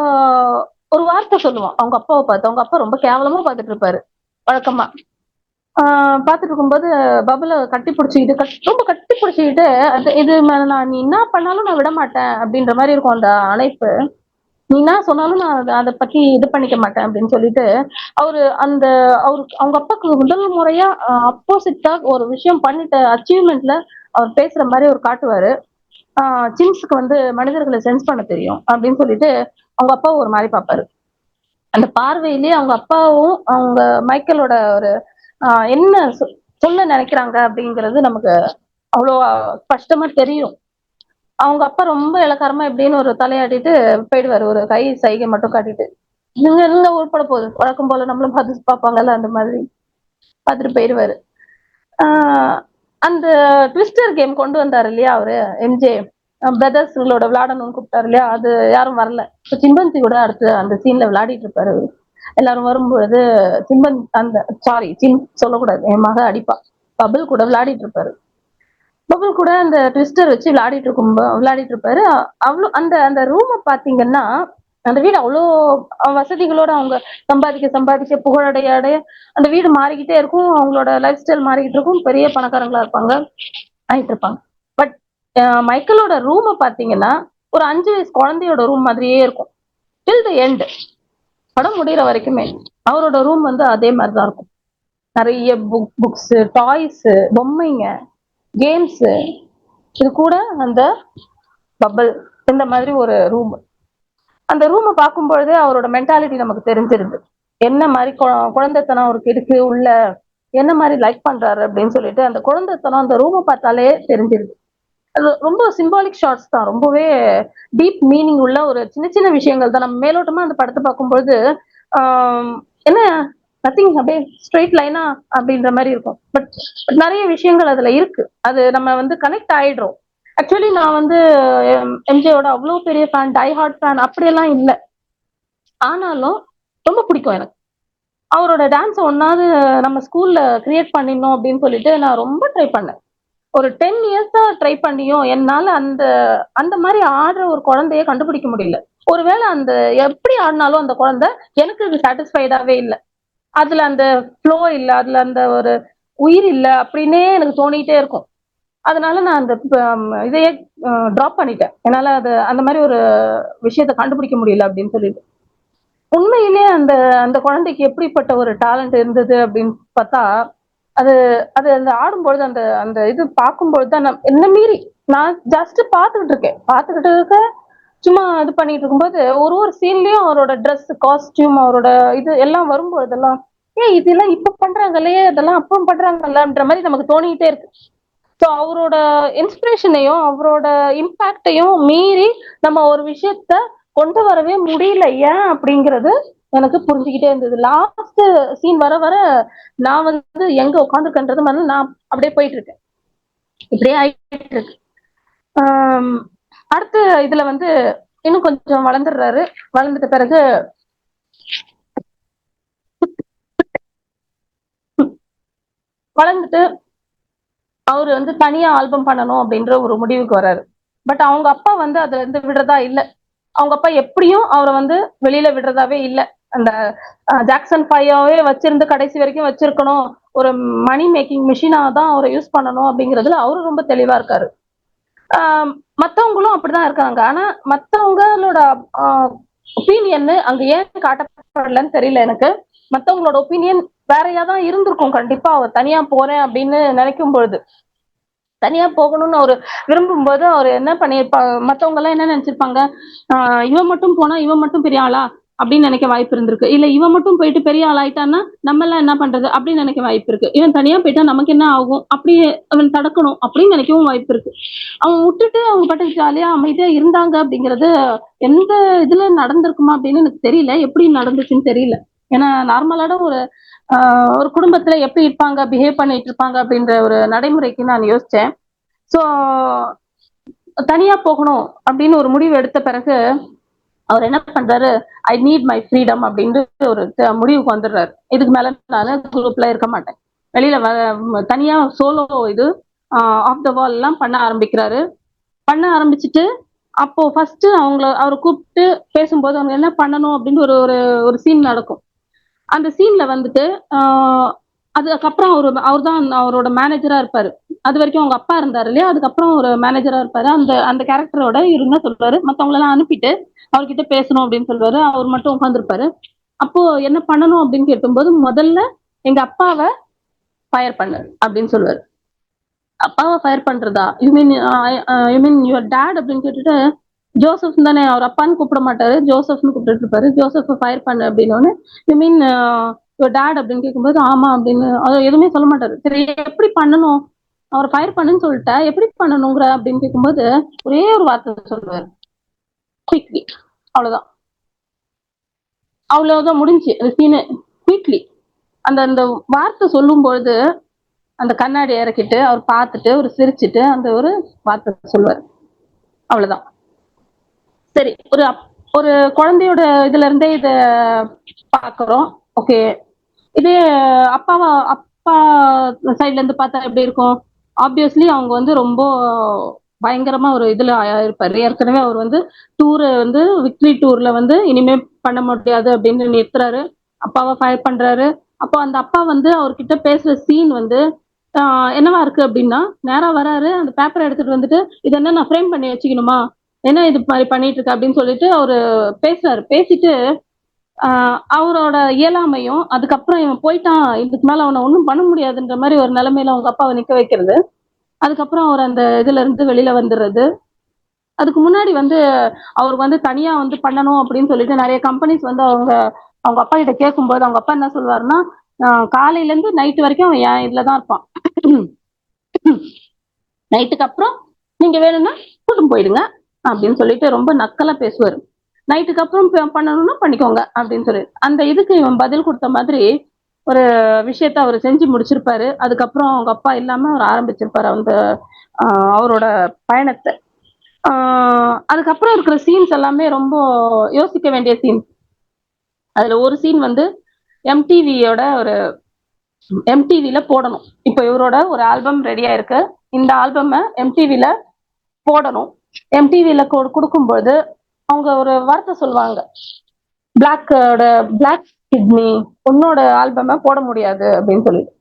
ஒரு வார்த்தை சொல்லுவான் அவங்க அப்பாவை பார்த்து. அவங்க அப்பா ரொம்ப கேவலமா பார்த்துட்டு இருப்பாரு வழக்கமா. பார்த்துட்டு இருக்கும்போது பபுல கட்டி பிடிச்சிக்கிட்டு ரொம்ப கட்டி பிடிச்சிக்கிட்டு, அது இது நான் நீ என்ன பண்ணாலும் நான் விட மாட்டேன் அப்படின்ற மாதிரி இருக்கும் அந்த அணைப்பு. நீ என்ன சொன்னாலும் நான் அதை பத்தி இது பண்ணிக்க மாட்டேன் அப்படின்னு சொல்லிட்டு அவரு அந்த அவங்க அப்பாக்கு முதல் முறையா அப்போசிட்டா ஒரு விஷயம் பண்ணிட்ட அச்சீவ்மெண்ட்ல அவர் பேசுற மாதிரி அவர் காட்டுவாரு. சிம்ஸ்க்கு வந்து மனிதர்களை சென்ஸ் பண்ண தெரியும் அப்படின்னு சொல்லிட்டு அவங்க அப்பாவும் ஒரு மாதிரி பார்ப்பாரு. அந்த பார்வையிலேயே அவங்க அப்பாவும் அவங்க மைக்கேலோட ஒரு என்ன சொல்ல நினைக்கிறாங்க அப்படிங்கிறது நமக்கு அவ்வளோ ஸ்பஷ்டமா தெரியும். அவங்க அப்பா ரொம்ப இளக்காரமா எப்படின்னு ஒரு தலையாட்டிட்டு போயிடுவாரு, ஒரு கை சைகை மட்டும் காட்டிட்டு. நீங்க எங்க உட்பட போகுது வழக்கம் போல நம்மளும் பார்த்து பார்ப்பாங்கல்ல அந்த மாதிரி பார்த்துட்டு போயிடுவாரு. அந்த ட்விஸ்டர் கேம் கொண்டு வந்தாரு இல்லையா அவரு எம்ஜே, பிரதர்ஸ்களோட விளையாடணும்னு கூப்பிட்டாரு இல்லையா, அது யாரும் வரல. இப்போ சிம்பன்சி கூட அடுத்து அந்த சீன்ல விளையாடிட்டு இருப்பாரு. எல்லாரும் வரும்பொழுது சின் சொல்லக்கூடாது, என் மக அடிப்பா, பபிள் கூட விளையாடிட்டு இருப்பாரு. பபிள் கூட அந்த ட்விஸ்டர் வச்சு விளையாடிட்டு இருப்பாரு. அவ்வளோ அந்த அந்த ரூமை பாத்தீங்கன்னா, அந்த வீடு அவ்வளோ வசதிகளோட அவங்க சம்பாதிக்க புகழடைய அடைய அந்த வீடு மாறிக்கிட்டே இருக்கும். அவங்களோட லைஃப் ஸ்டைல் மாறிக்கிட்டு இருக்கும். பெரிய பணக்காரங்களா இருப்பாங்க, ஆயிட்டு இருப்பாங்க. பட் மைக்கேலோட ரூமை பாத்தீங்கன்னா ஒரு 5 வயசு குழந்தையோட ரூம் மாதிரியே இருக்கும். டில் தி எண்ட், படம் முடிகிற வரைக்குமே அவரோட ரூம் வந்து அதே மாதிரிதான் இருக்கும். நிறைய புக்ஸ், டாய்ஸ், பொம்மைங்க, கேம்ஸ், இது கூட அந்த பபிள், இந்த மாதிரி ஒரு ரூம். அந்த ரூமை பார்க்கும் பொழுதே அவரோட மென்டாலிட்டி நமக்கு தெரிஞ்சிருது. என்ன மாதிரி குழந்தைத்தனம் அவருக்கு இருக்கு உள்ள, என்ன மாதிரி லைக் பண்றாரு அப்படின்னு சொல்லிட்டு அந்த குழந்தைத்தனம் அந்த ரூமை பார்த்தாலே தெரிஞ்சிருது. அது ரொம்ப சிம்பாலிக் ஷார்ட்ஸ் தான், ரொம்பவே டீப் மீனிங் உள்ள ஒரு சின்ன சின்ன விஷயங்கள் தான். நம்ம மேலோட்டமா அந்த படத்தை பார்க்கும்போது என்ன நத்திங், அப்படியே ஸ்ட்ரெயிட் லைனா அப்படின்ற மாதிரி இருக்கும். பட் நிறைய விஷயங்கள் அதுல இருக்கு, அது நம்ம வந்து கனெக்ட் ஆயிடுறோம். ஆக்சுவலி நான் வந்து எம்ஜேயோட அவ்வளோ பெரிய ஃபேன், டை ஹார்ட் ஃபேன் அப்படியெல்லாம் இல்லை. ஆனாலும் ரொம்ப பிடிக்கும் எனக்கு. அவரோட டான்ஸ் ஒன்னாவது நம்ம ஸ்கூல்ல கிரியேட் பண்ணிடணும் அப்படின்னு சொல்லிட்டு நான் ரொம்ப ட்ரை பண்ணேன். ஒரு 10 இயர்ஸா ட்ரை பண்ணியும் என்னால அந்த அந்த மாதிரி ஆடுற ஒரு குழந்தைய கண்டுபிடிக்க முடியல. ஒருவேளை அந்த எப்படி ஆடினாலும் அந்த குழந்தை எனக்கு சாட்டிஸ்ஃபைடாவே இல்லை. அதுல அந்த ஃப்ளோ இல்லை, அதுல அந்த ஒரு உயிர் இல்லை அப்படின்னே எனக்கு தோணிட்டே இருக்கும். அதனால நான் அந்த இதையே ட்ராப் பண்ணிட்டேன். என்னால அது அந்த மாதிரி ஒரு விஷயத்த கண்டுபிடிக்க முடியல அப்படின்னு சொல்லிட்டு. உண்மையிலே அந்த அந்த குழந்தைக்கு எப்படிப்பட்ட ஒரு டேலண்ட் இருந்தது அப்படின்னு பார்த்தா, அது அது அந்த ஆடும்பொழுது அந்த அந்த இது பார்க்கும்பொழுது தான் என்ன மீறி நான் ஜஸ்ட் பார்த்துக்கிட்டு இருக்கேன். சும்மா இது பண்ணிட்டு இருக்கும்போது ஒரு ஒரு சீன்லயும் அவரோட ட்ரெஸ், காஸ்டியூம், அவரோட இது எல்லாம் வரும்பொழுதெல்லாம் இதெல்லாம் இப்ப பண்றாங்கல்லையே, இதெல்லாம் அப்புறம் பண்றாங்கல்லன்ற மாதிரி நமக்கு தோணிக்கிட்டே இருக்கு. ஸோ அவரோட இன்ஸ்பிரேஷனையும் அவரோட இம்பாக்டையும் மீறி நம்ம ஒரு விஷயத்த கொண்டு வரவே முடியல, ஏன் அப்படிங்கிறது எனக்கு புரிஞ்சுக்கிட்டே இருந்தது. லாஸ்ட் சீன் வர வர நான் வந்து எங்க உட்காந்துருக்கன்றது மாதிரி நான் அப்படியே போயிட்டு இருக்கேன், இப்படியே ஆயிட்டு இருக்கு. அடுத்து இதுல வந்து இன்னும் கொஞ்சம் வளர்ந்துடுறாரு. வளர்ந்துட்ட பிறகு வளர்ந்துட்டு அவரு வந்து தனியா ஆல்பம் பண்ணணும் அப்படின்ற ஒரு முடிவுக்கு வர்றாரு. பட் அவங்க அப்பா வந்து அதுல இருந்து விடுறதா இல்லை. அவங்க அப்பா எப்படியும் அவரை வந்து வெளியில விடுறதாவே இல்லை. அந்த ஜாக்சன் 5 வச்சிருந்து கடைசி வரைக்கும் வச்சிருக்கணும், ஒரு மணி மேக்கிங் மிஷினா தான் அவரை யூஸ் பண்ணணும் அப்படிங்கிறதுல அவரு ரொம்ப தெளிவா இருக்காரு. மத்தவங்களும் அப்படிதான் இருக்காங்க. ஆனா மத்தவங்களோட ஒப்பீனியன் அங்க ஏன் காட்டப்படலன்னு தெரியல எனக்கு. மத்தவங்களோட ஒப்பீனியன் வேறையாதான் இருந்திருக்கும் கண்டிப்பா. அவர் தனியா போறேன் அப்படின்னு நினைக்கும் பொழுது, தனியா போகணும்னு அவரு விரும்பும் போது அவர் என்ன பண்ணிருப்பாங்க, மத்தவங்க எல்லாம் என்ன நினைச்சிருப்பாங்க, இவன் மட்டும் போனா இவன் மட்டும் பெரிய ஆளா அப்படின்னு நினைக்க வாய்ப்பு இருந்திருக்கு. இல்ல இவன் மட்டும் போயிட்டு பெரிய ஆள் ஆயிட்டான்னா நம்ம எல்லாம் என்ன பண்றது அப்படின்னு நினைக்க வாய்ப்பு இருக்கு. இவன் தனியா போயிட்டா நமக்கு என்ன ஆகும், அப்படி அவன் தடுக்கணும் அப்படின்னு நினைக்கவும் வாய்ப்பு இருக்கு. அவன் விட்டுட்டு அவங்க பாட்டுக்கு ஜாலியா அமைதியா இருந்தாங்க அப்படிங்கிறது எந்த இதுல நடந்திருக்குமா அப்படின்னு எனக்கு தெரியல, எப்படி நடந்துச்சுன்னு தெரியல. ஏன்னா நார்மலான ஒரு குடும்பத்துல எப்படி இருப்பாங்க, பிஹேவ் பண்ணிட்டு இருப்பாங்க அப்படின்ற ஒரு நடைமுறைக்கு நான் யோசிச்சேன். ஸோ தனியா போகணும் அப்படின்னு ஒரு முடிவு எடுத்த பிறகு அவர் என்ன பண்றாரு, ஐ நீட் மை ஃப்ரீடம் அப்படின்னு ஒரு முடிவுக்கு வந்துடுறாரு. இதுக்கு மேல நான் குரூப்ல இருக்க மாட்டேன், வெளியில தனியா சோலோ இது ஆஃப் த வால் எல்லாம் பண்ண ஆரம்பிச்சுட்டு அப்போ ஃபர்ஸ்ட் அவரை கூப்பிட்டு பேசும்போது அவங்க என்ன பண்ணணும் அப்படின்னு ஒரு ஒரு ஒரு சீன் நடக்கும். அந்த சீன்ல வந்துட்டு அதுக்கப்புறம் அவர் தான் அவரோட மேனேஜரா இருப்பாரு. அது வரைக்கும் அவங்க அப்பா இருந்தாரு இல்லையா, அதுக்கப்புறம் ஒரு மேனேஜரா இருப்பாரு. அந்த அந்த கேரக்டரோட இவர் என்ன சொல்றாரு, மத்தவங்களெல்லாம் அனுப்பிட்டு அவர்கிட்ட பேசணும் அப்படின்னு சொல்றாரு. அவர் மட்டும் உட்காந்துருப்பாரு. அப்போ என்ன பண்ணணும் அப்படின்னு கேட்கும்போது, முதல்ல எங்க அப்பாவை ஃபயர் பண்ணு அப்படின்னு சொல்லுவாரு. அப்பாவை ஃபயர் பண்றதா, யூ மீன் யுவர் டேட் அப்படின்னு கேட்டுட்டு, ஜோசப் தானே, அவர் அப்பான்னு கூப்பிட மாட்டாரு, ஜோசப்னு கூப்பிட்டு இருப்பாரு. ஜோசப் ஃபயர் பண்ணு அப்படின்னு, யூ மீன் யுவர் டேட் அப்படின்னு கேட்கும்போது ஆமா அப்படின்னு அவர் எதுவுமே சொல்ல மாட்டாரு. சரி எப்படி பண்ணணும், அவர் ஃபயர் பண்ணுன்னு சொல்லிட்டா எப்படி பண்ணணுங்கிற அப்படின்னு கேட்கும்போது ஒரே ஒரு வார்த்தை சொல்லுவாரு, குயிக்லி. அவ்வளவுதான், அவ்வளவுதான் முடிஞ்சு அந்த சீனு. குயிக்லி அந்த அந்த வார்த்தை சொல்லும் பொழுது அந்த கண்ணாடி இறக்கிட்டு அவர் பார்த்துட்டு ஒரு சிரிச்சுட்டு அந்த ஒரு வார்த்தை சொல்லுவார். அவ்வளவுதான். சரி, ஒரு குழந்தையோட இதுல இருந்தே இத பாக்குறோம். ஓகே, இதே அப்பா சைட்ல இருந்து பார்த்தா எப்படி இருக்கும்? ஆப்வியஸ்லி அவங்க வந்து ரொம்ப பயங்கரமா ஒரு இதுல இருப்பாரு. ஏற்கனவே அவர் வந்து டூர் வந்து விக்டரி டூர்ல வந்து இனிமே பண்ண முடியாது அப்படின்னு நிறுத்துறாரு. அப்பாவை ஃபயர் பண்றாரு. அப்போ அந்த அப்பா வந்து அவர்கிட்ட பேசுற சீன் வந்து என்னவா இருக்கு அப்படின்னா, நேரா வராரு, அந்த பேப்பரை எடுத்துட்டு வந்துட்டு இது என்ன நான் ஃப்ரேம் பண்ணி வச்சுக்கணுமா, என்ன இது மாதிரி பண்ணிட்டு இருக்க அப்படின்னு சொல்லிட்டு அவரு பேசுறாரு. பேசிட்டு அவரோட இயலாமையும், அதுக்கப்புறம் இவன் போயிட்டான், இதுக்கு மேல அவனை ஒன்றும் பண்ண முடியாதுன்ற மாதிரி ஒரு நிலைமையில அவங்க அப்பாவை நிக்க வைக்கிறது. அதுக்கப்புறம் அவர் அந்த இதுல இருந்து வெளியில வந்துடுறது. அதுக்கு முன்னாடி வந்து அவர் வந்து தனியா வந்து பண்ணணும் அப்படின்னு சொல்லிட்டு நிறைய கம்பெனிஸ் வந்து அவங்க அப்பா கிட்ட கேட்கும்போது அவங்க அப்பா என்ன சொல்லுவாருன்னா, காலையில இருந்து நைட்டு வரைக்கும் அவன் என் இதுலதான் இருப்பான். நைட்டுக்கு அப்புறம் நீங்க வேணும்னா கூட்டும் போயிடுங்க அப்படின்னு சொல்லிட்டு ரொம்ப நக்கலா பேசுவாரு. நைட்டுக்கு அப்புறம் பண்ணணும்னா பண்ணிக்கோங்க அப்படின்னு சொல்லி அந்த இதுக்கு இவன் பதில் கொடுத்த மாதிரி ஒரு விஷயத்த அவர் செஞ்சு முடிச்சிருப்பாரு. அதுக்கப்புறம் அவங்க அப்பா இல்லாம அவர் ஆரம்பிச்சிருப்பாரு அந்த அவரோட பயணத்தை. அதுக்கப்புறம் இருக்கிற சீன்ஸ் எல்லாமே ரொம்ப யோசிக்க வேண்டிய சீன்ஸ். அதுல ஒரு சீன் வந்து எம்டிவியோட ஒரு எம்டிவில போடணும். இப்போ இவரோட ஒரு ஆல்பம் ரெடியா இருக்கு, இந்த ஆல்பம் எம்டிவில போடணும். எம்டிவில கொடுக்கும்போது அவங்க ஒரு வார்த்தை சொல்லுவாங்க, பிளாக் கிட்னி உன்னோட ஆல்பம் போட முடியாது அப்படின்னு சொல்லிட்டு.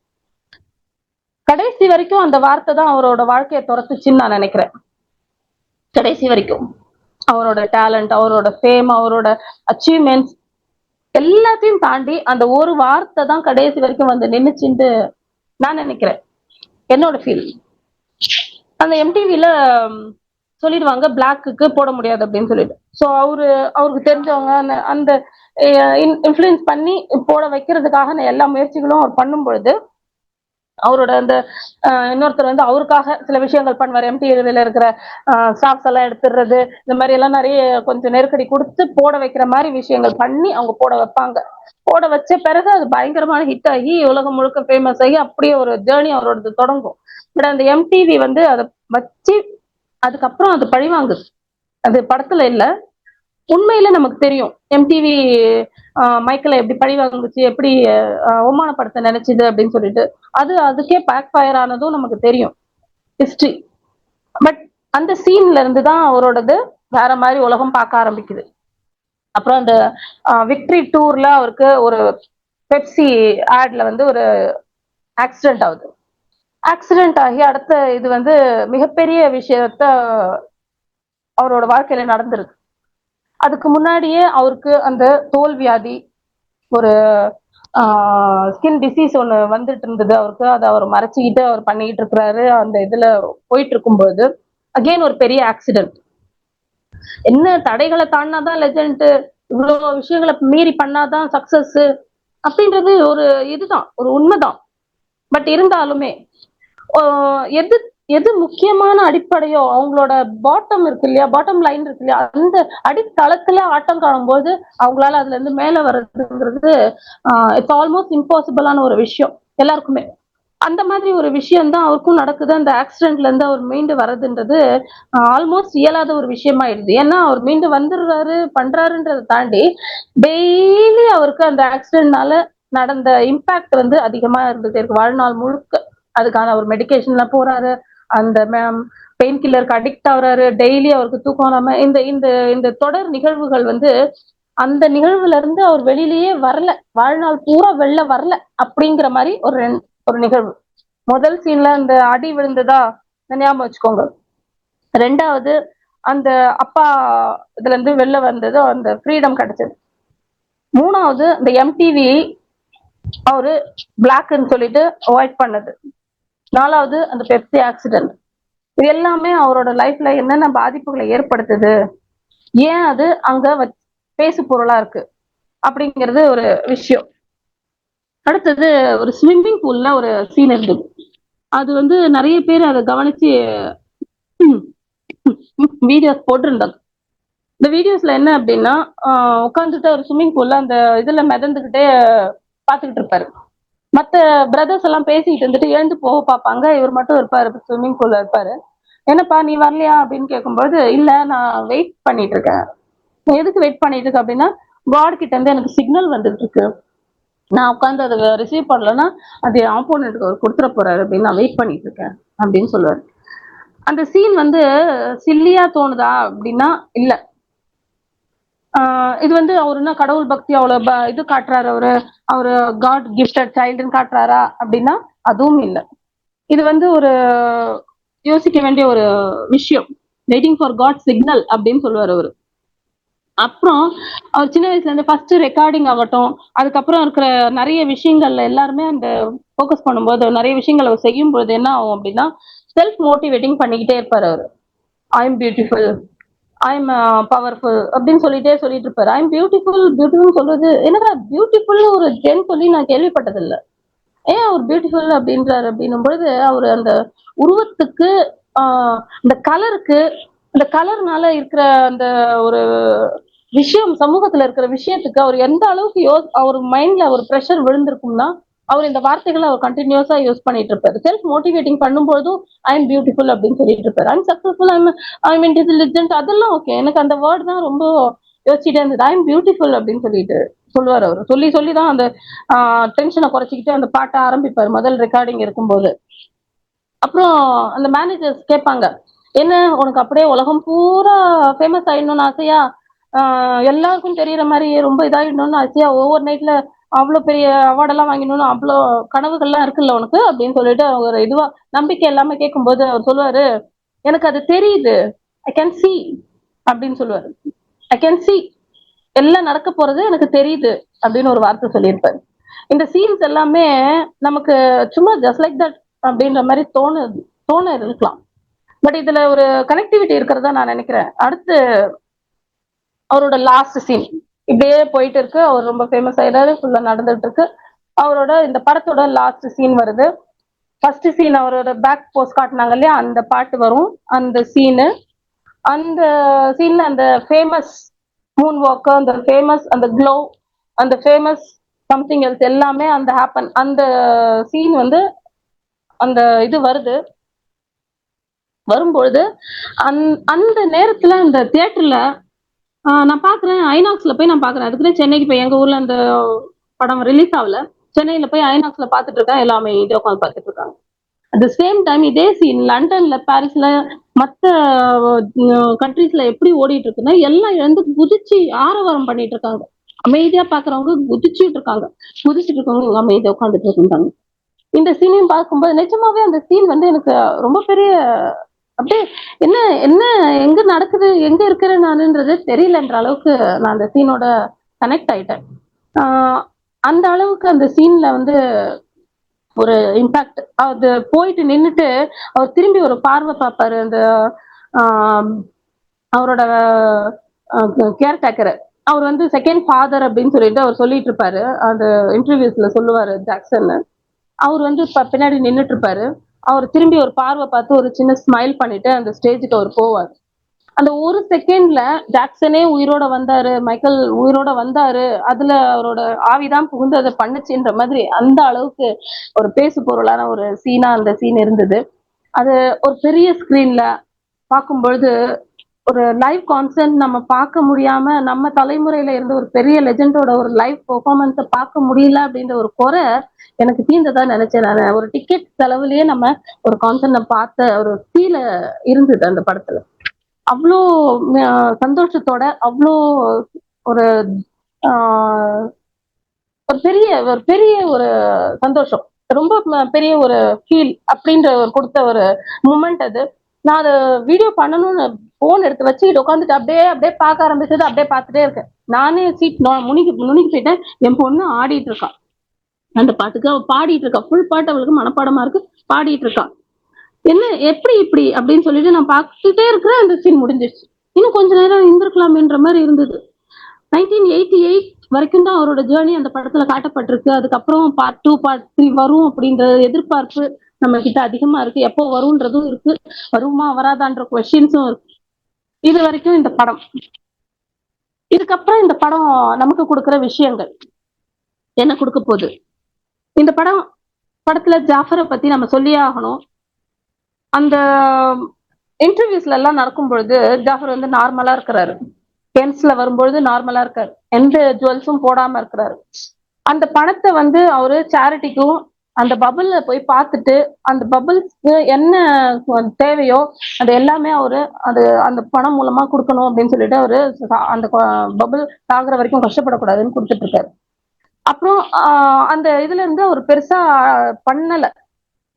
கடைசி வரைக்கும் அந்த வார்த்தை தான் அவரோட வாழ்க்கையை துரத்துச்சுன்னு நான் நினைக்கிறேன். கடைசி வரைக்கும் அவரோட டேலண்ட், அவரோட ஃபேம், அவரோட அச்சீவ்மெண்ட்ஸ் எல்லாத்தையும் தாண்டி அந்த ஒரு வார்த்தை தான் கடைசி வரைக்கும் வந்து நின்னுச்சுன்னு நான் நினைக்கிறேன். என்னோட ஃபீல். அந்த எம்டிவில சொல்லிடுவாங்க பிளாக்குக்கு போட முடியாது அப்படின்னு சொல்லிட்டு. ஸோ அவருக்கு தெரிஞ்சவங்க அந்த இன்ஃப்ளூயன்ஸ் பண்ணி போட வைக்கிறதுக்காக எல்லா முயற்சிகளும் அவர் பண்ணும் பொழுது அவரோட அந்த இன்னொருத்தர் வந்து அவருக்காக சில விஷயங்கள் பண்ணுவார். எம்டிவில இருக்கிற ஸ்டாஃப்ஸ் எல்லாம் எடுத்துடுறது, இந்த மாதிரி எல்லாம் நிறைய கொஞ்சம் நெருக்கடி கொடுத்து போட வைக்கிற மாதிரி விஷயங்கள் பண்ணி அவங்க போட வைப்பாங்க. போட வச்ச பிறகு அது பயங்கரமான ஹிட் ஆகி உலகம் முழுக்க ஃபேமஸ் ஆகி அப்படியே ஒரு ஜேர்னி அவரோட தொடங்கும். பட் அந்த எம்டிவி வந்து அதை வச்சு அதுக்கப்புறம் அது பழிவாங்குது. அது படத்துல இல்ல, உண்மையில நமக்கு தெரியும் எம்டிவி மைக்கேலை எப்படி பழி வாங்குச்சு, எப்படி அவமானப்படுத்த நினைச்சது அப்படின்னு சொல்லிட்டு. அதுக்கே பேக் ஃபயர் ஆனதும் நமக்கு தெரியும் ஹிஸ்டரி. பட் அந்த சீன்ல இருந்து தான் அவரோடது வேற மாதிரி உலகம் பார்க்க ஆரம்பிக்குது. அப்புறம் அந்த விக்டரி டூர்ல அவருக்கு ஒரு பெப்சி ஆட்ல வந்து ஒரு ஆக்சிடென்ட் ஆகுது. ஆக்சிடென்ட் ஆகி அடுத்த இது வந்து மிகப்பெரிய விஷயத்த அவரோட வாழ்க்கையில நடந்திருக்கு. அதுக்கு முன்னாடியே அவருக்கு அந்த தோல் வியாதி, ஒரு ஸ்கின் டிசீஸ் ஒன்று வந்துட்டு இருந்தது அவருக்கு. அதை அவர் மறைச்சிக்கிட்டு அவர் பண்ணிக்கிட்டு இருக்கிறாரு. அந்த இதுல போயிட்டு இருக்கும்போது அகெயின் ஒரு பெரிய ஆக்சிடென்ட். என்ன தடைகளை தாண்டினாதான் லெஜண்ட், இவ்வளவு விஷயங்களை மீறி பண்ணாதான் சக்சஸ் அப்படின்றது ஒரு இதுதான், ஒரு உண்மைதான். பட் இருந்தாலுமே எது எது முக்கியமான அடிப்படையோ அவங்களோட பாட்டம் இருக்கு இல்லையா, பாட்டம் லைன் இருக்கு இல்லையா, அந்த அடித்தளத்துல ஆட்டம் காணும் போது அவங்களால அதுல இருந்து மேல வர்றதுங்கிறது இட்ஸ் ஆல்மோஸ்ட் இம்பாசிபிளான ஒரு விஷயம் எல்லாருக்குமே. அந்த மாதிரி ஒரு விஷயம் தான் அவருக்கும் நடக்குது. அந்த ஆக்சிடென்ட்ல இருந்து அவர் மீண்டு வர்றதுன்றது ஆல்மோஸ்ட் இயலாத ஒரு விஷயமாயிடுது. ஏன்னா அவர் மீண்டு வந்துடுறாரு பண்றாருன்றதை தாண்டி டெய்லி அவருக்கு அந்த ஆக்சிடென்ட்னால நடந்த இம்பாக்ட் வந்து அதிகமா இருந்துட்டே இருக்கு வாழ்நாள் முழுக்க. அதுக்கான ஒரு மெடிக்கேஷன்ல போறாரு. அந்த பெயின் கில்லருக்கு அடிக்ட் ஆகுறாரு, டெய்லி அவருக்கு தூக்கம் வராம இந்த இந்த இந்த தொடர் நிகழ்வுகள் வந்து அந்த நிகழ்வுல இருந்து அவர் வெளியிலேயே வரல, வாழ்நாள் பூரா வெளில வரல அப்படிங்கிற மாதிரி ஒரு நிகழ்வு. முதல் சீன்ல அந்த அடி விழுந்ததா ஞாபகம் வச்சுக்கோங்க. ரெண்டாவது அந்த அப்பா இதுல இருந்து வெளில வந்தது, அந்த ஃப்ரீடம் கிடைச்சது. மூணாவது இந்த எம்டிவி அவரு பிளாக்ன்னு சொல்லிட்டு அவாய்ட் பண்ணது. நாலாவது அந்த பெப்சி ஆக்சிடென்ட். இது எல்லாமே அவரோட லைஃப்ல என்னென்ன பாதிப்புகளை ஏற்படுத்துது, ஏன் அது அங்க பேசு பொருளா இருக்கு அப்படிங்கிறது ஒரு விஷயம். அடுத்தது ஒரு ஸ்விம்மிங் பூல்ல ஒரு சீன் இருந்தது. அது வந்து நிறைய பேர் அதை கவனிச்சு வீடியோஸ் போட்டிருந்தாங்க. இந்த வீடியோஸ்ல என்ன அப்படின்னா, உட்காந்துட்டு ஒரு ஸ்விம்மிங் பூல்ல அந்த இதுல மிதந்துகிட்டே பாத்துக்கிட்டு இருப்பாரு. மத்த பிரதர்ஸ் எல்லாம் பேசிக்கிட்டு இருந்துட்டு எழுந்து போக பார்ப்பாங்க, இவர் மட்டும் இருப்பாரு, ஸ்விம்மிங் பூல்ல இருப்பாரு. என்னப்பா நீ வரலையா அப்படின்னு கேட்கும்போது, இல்ல நான் வெயிட் பண்ணிட்டு இருக்கேன். எதுக்கு வெயிட் பண்ணிட்டு இருக்க அப்படின்னா, காட் கிட்ட இருந்து எனக்கு சிக்னல் வந்துட்டு இருக்கு, நான் உட்காந்து அதை ரிசீவ் பண்ணலன்னா அது ஆப்போனண்ட்டுக்கு அவர் கொடுத்துட போறாரு அப்படின்னு நான் வெயிட் பண்ணிட்டு இருக்கேன் அப்படின்னு சொல்லுவாரு. அந்த சீன் வந்து சில்லியா தோணுதா அப்படின்னா இல்ல. இது வந்து அவருன்னா கடவுள் பக்தி அவ்வளவு இது காட்டுறாரு, அவரு காட் கிஃப்டட் சைல்டுன்னு காட்டுறாரா அப்படின்னா அதுவும் இல்லை. இது வந்து ஒரு யோசிக்க வேண்டிய ஒரு விஷயம். வெயிட்டிங் ஃபார் காட் சிக்னல் அப்படின்னு சொல்லுவார் அவரு. அப்புறம் அவர் சின்ன வயசுல இருந்து ஃபர்ஸ்ட் ரெக்கார்டிங் ஆகட்டும், அதுக்கப்புறம் இருக்கிற நிறைய விஷயங்கள்ல எல்லாருமே அந்த ஃபோக்கஸ் பண்ணும்போது நிறைய விஷயங்கள் அவர் செய்யும் பொழுது என்ன ஆகும் அப்படின்னா, செல்ஃப் மோட்டிவேட்டிங் பண்ணிக்கிட்டே இருப்பாரு அவரு. I am beautiful, I am powerful அப்படின்னு சொல்லிட்டு இருப்பாரு. ஐ எம் பியூட்டிஃபுல் பியூட்டிஃபுல் சொல்றது என்னடா பியூட்டிஃபுல் ஒரு ஜென் சொல்லி நான் கேள்விப்பட்டது இல்லை, ஏன் அவர் பியூட்டிஃபுல் அப்படின்றாரு அப்படின்னும் பொழுது அவர் அந்த உருவத்துக்கு இந்த கலருக்கு, இந்த கலர்னால இருக்கிற அந்த ஒரு விஷயம், சமூகத்துல இருக்கிற விஷயத்துக்கு அவர் எந்த அளவுக்கு அவர் மைண்ட்ல ஒரு ப்ரெஷர் விழுந்திருக்கும்னா அவர் இந்த வார்த்தைகளை அவர் கண்டினியூஸா யூஸ் பண்ணிட்டு இருப்பாரு. செல்ஃப் மோட்டிவேட்டிங் பண்ணும்போதும் ஐ எம் பியூட்டிஃபுல் அப்படின்னு சொல்லிட்டு இருப்பாரு. I'm successful, I am intelligent, அதெல்லாம் ஓகே. எனக்கு அந்த வேர்ட் தான் ரொம்ப யோசிச்சுட்டே இருந்தது. ஐ எம் பியூட்டிஃபுல் அப்படின்னு சொல்லிட்டு சொல்லுவார் அவர். சொல்லிதான் அந்த டென்ஷனை குறைச்சிக்கிட்டு அந்த பாட்டை ஆரம்பிப்பாரு முதல் ரெக்கார்டிங் இருக்கும்போது. அப்புறம் அந்த மேனேஜர்ஸ் கேட்பாங்க, என்ன உனக்கு அப்படியே உலகம் பூரா ஃபேமஸ் ஆயிடணும்னு ஆசையா, எல்லாருக்கும் தெரியற மாதிரி ரொம்ப இதாயிடணும்னு ஆசையா, ஓவர் நைட்ல அவ்வளவு பெரிய அவார்டெல்லாம் வாங்கிடணும்னு அவ்வளோ கனவுகள்லாம் இருக்குல்ல உனக்கு அப்படின்னு சொல்லிட்டு ஒரு இதுவா நம்பிக்கை எல்லாமே கேட்கும்போது அவர் சொல்லுவாரு, எனக்கு அது தெரியுது, ஐ கேன் சி அப்படின்னு சொல்லுவாரு. ஐ கேன் சி, எல்லாம் நடக்க போறது எனக்கு தெரியுது அப்படின்னு ஒரு வார்த்தை சொல்லியிருப்பாரு. இந்த சீன்ஸ் எல்லாமே நமக்கு சும்மா ஜஸ்ட் லைக் தட் அப்படின்ற மாதிரி தோண இருக்கலாம். பட் இதுல ஒரு கனெக்டிவிட்டி இருக்கிறதா நான் நினைக்கிறேன். அடுத்து அவரோட லாஸ்ட் சீன் இப்படியே போயிட்டு இருக்கு, அவர் ரொம்ப ஃபேமஸ் ஆயிடாரு, ஃபுல்லா நடந்துட்டு இருக்கு. அவரோட இந்த படத்தோட லாஸ்ட் சீன் வருது. ஃபர்ஸ்ட் சீன் அவரோட பேக் போஸ்ட் காட்டினாங்க இல்லையா, அந்த பாட்டு வரும். அந்த சீனு, அந்த சீன்ல அந்த ஃபேமஸ் மூன் வாக், அந்த ஃபேமஸ் அந்த க்ளோ, அந்த ஃபேமஸ் சம்திங் எல்ஸ் எல்லாமே அந்த ஹேப்பன், அந்த சீன் வந்து அந்த இது வரும்பொழுது அந்த நேரத்துல அந்த தியேட்டர்ல நான் பாக்குறேன், ஐநாக்ஸ்ல போய் நான் பாக்குறேன். அதுக்குன்னு சென்னைக்கு போய், எங்க ஊர்ல அந்த படம் ரிலீஸ் ஆகல, சென்னையில போய் ஐநாக்ஸ்ல பாத்துட்டு இருக்கேன், எல்லாமே இதே உட்காந்து பாத்துட்டு இருக்காங்க. அட் த சேம் டைம் இதே சீன் லண்டன்ல, பாரிஸ்ல, மத்த கண்ட்ரீஸ்ல எப்படி ஓடிட்டு இருக்குன்னா எல்லாம் எழுந்து குதிச்சு ஆரவாரம் பண்ணிட்டு இருக்காங்க. அமைதியா பாக்குறவங்க குதிச்சுட்டு இருக்கவங்க அமைதியா உட்காந்துட்டு இருக்காங்க. இந்த சீனையும் பார்க்கும்போது நிஜமாவே அந்த சீன் வந்து எனக்கு ரொம்ப பெரிய அப்படியே என்ன என்ன எங்க நடக்குது, எங்க இருக்கிறேன் நானுன்றது தெரியலன்ற அளவுக்கு நான் அந்த சீனோட கனெக்ட் ஆயிட்டேன். அந்த அளவுக்கு அந்த சீன்ல வந்து ஒரு இம்பாக்ட். அது போயிட்டு நின்றுட்டு அவர் திரும்பி ஒரு பார்வை பார்ப்பாரு அந்த அவரோட கேர்டேக்கர். அவர் வந்து செகண்ட் ஃபாதர் அப்படின்னு சொல்லிட்டு அவர் சொல்லிட்டு இருப்பாரு, அந்த இன்டர்வியூஸ்ல சொல்லுவாரு ஜாக்சன். அவர் வந்து பின்னாடி நின்றுட்டு இருப்பாரு. அவர் திரும்பி ஒரு பார்வை பார்த்து ஒரு சின்ன ஸ்மைல் பண்ணிட்டு அந்த ஸ்டேஜுக்கு அவர் போவார். அந்த ஒரு செகண்ட்ல ஜாக்சனே உயிரோட வந்தாரு, மைக்கேல் உயிரோட வந்தாரு, அதுல அவரோட ஆவிதான் புகுந்து அதை பண்ணுச்சுன்ற மாதிரி அந்த அளவுக்கு ஒரு பேசு பொருளான ஒரு சீனா அந்த சீன் இருந்தது. அது ஒரு பெரிய ஸ்கிரீன்ல பார்க்கும் பொழுது ஒரு லைவ் கான்சர்ட் நம்ம பார்க்க முடியாம, நம்ம தலைமுறையில இருந்த ஒரு பெரிய லெஜெண்டோட ஒரு லைவ் பெர்ஃபார்மன்ஸ பார்க்க முடியல அப்படின்ற ஒரு குறை எனக்கு தீர்ந்ததா நினைச்சேன் நானு. ஒரு டிக்கெட் செலவுலயே நம்ம ஒரு கான்சர்ட் பார்த்த ஒரு ஃபீல் இருந்தது அந்த படத்துல. அவ்வளோ சந்தோஷத்தோட, அவ்வளோ ஒரு ஆஹ் ஒரு பெரிய சந்தோஷம், ரொம்ப பெரிய ஒரு ஃபீல் அப்படின்ற ஒரு கொடுத்த ஒரு மூமெண்ட் அது. நான் அதை வீடியோ பண்ணணும்னு போன் எடுத்து வச்சுக்கிட்டு உட்காந்துட்டு அப்படியே அப்படியே பார்க்க ஆரம்பிச்சது, அப்படியே பார்த்துட்டே இருக்கேன். நானே சீட் முனிகி முனிகி போயிட்டேன். என் பொண்ணு ஆடிட்டு இருக்கான் அந்த பாட்டுக்கு, அவ பாடிட்டு இருக்கா. ஃபுல் பாட்டு அவளுக்கு மனப்பாடமா இருக்கு, பாடிட்டு இருக்கான். என்ன எப்படி இப்படி அப்படின்னு சொல்லிட்டு நான் பார்த்துட்டே இருக்கிறேன். அந்த சீன் முடிஞ்சிருச்சு. இன்னும் கொஞ்ச நேரம் இருந்திருக்கலாம்ன்ற மாதிரி இருந்தது. 1988 வரைக்கும் தான் அவரோட ஜேர்னி அந்த படத்துல காட்டப்பட்டிருக்கு. அதுக்கப்புறம் பார்ட் 2 பார்ட் 3 வரும் அப்படின்ற எதிர்பார்ப்பு நம்ம கிட்ட அதிகமா இருக்கு. எப்போ வரும்ன்றதும் இருக்கு, வருமா வராதான்ற கொஸ்டின்ஸும் இருக்கு. இது வரைக்கும் இந்த படம். இதுக்கப்புறம் இந்த படம் நமக்கு கொடுக்குற விஷயங்கள் என்ன கொடுக்க போகுது? இந்த படத்துல ஜாஃபரை பத்தி நம்ம சொல்லியே ஆகணும். அந்த இன்டர்வியூஸ்ல எல்லாம் நடக்கும் பொழுது ஜாஃபர் வந்து நார்மலா இருக்கிறாரு. டென்ஸ்ல வரும்பொழுது நார்மலா இருக்காரு, எந்த ஜுவல்ஸும் போடாம இருக்கிறாரு. அந்த பணத்தை வந்து அவரு சேரிட்டிக்கும் அந்த பபுள்ல போய் பார்த்துட்டு அந்த பபுள்ஸ்க்கு என்ன தேவையோ அது எல்லாமே அவரு அந்த பணம் மூலமா கொடுக்கணும் அப்படின்னு சொல்லிட்டு அவரு அந்த பபுள் ஆகுற வரைக்கும் கஷ்டப்படக்கூடாதுன்னு கொடுத்துட்டு இருக்காரு. அப்புறம் அந்த இதுல இருந்து அவர் பெருசா பண்ணல.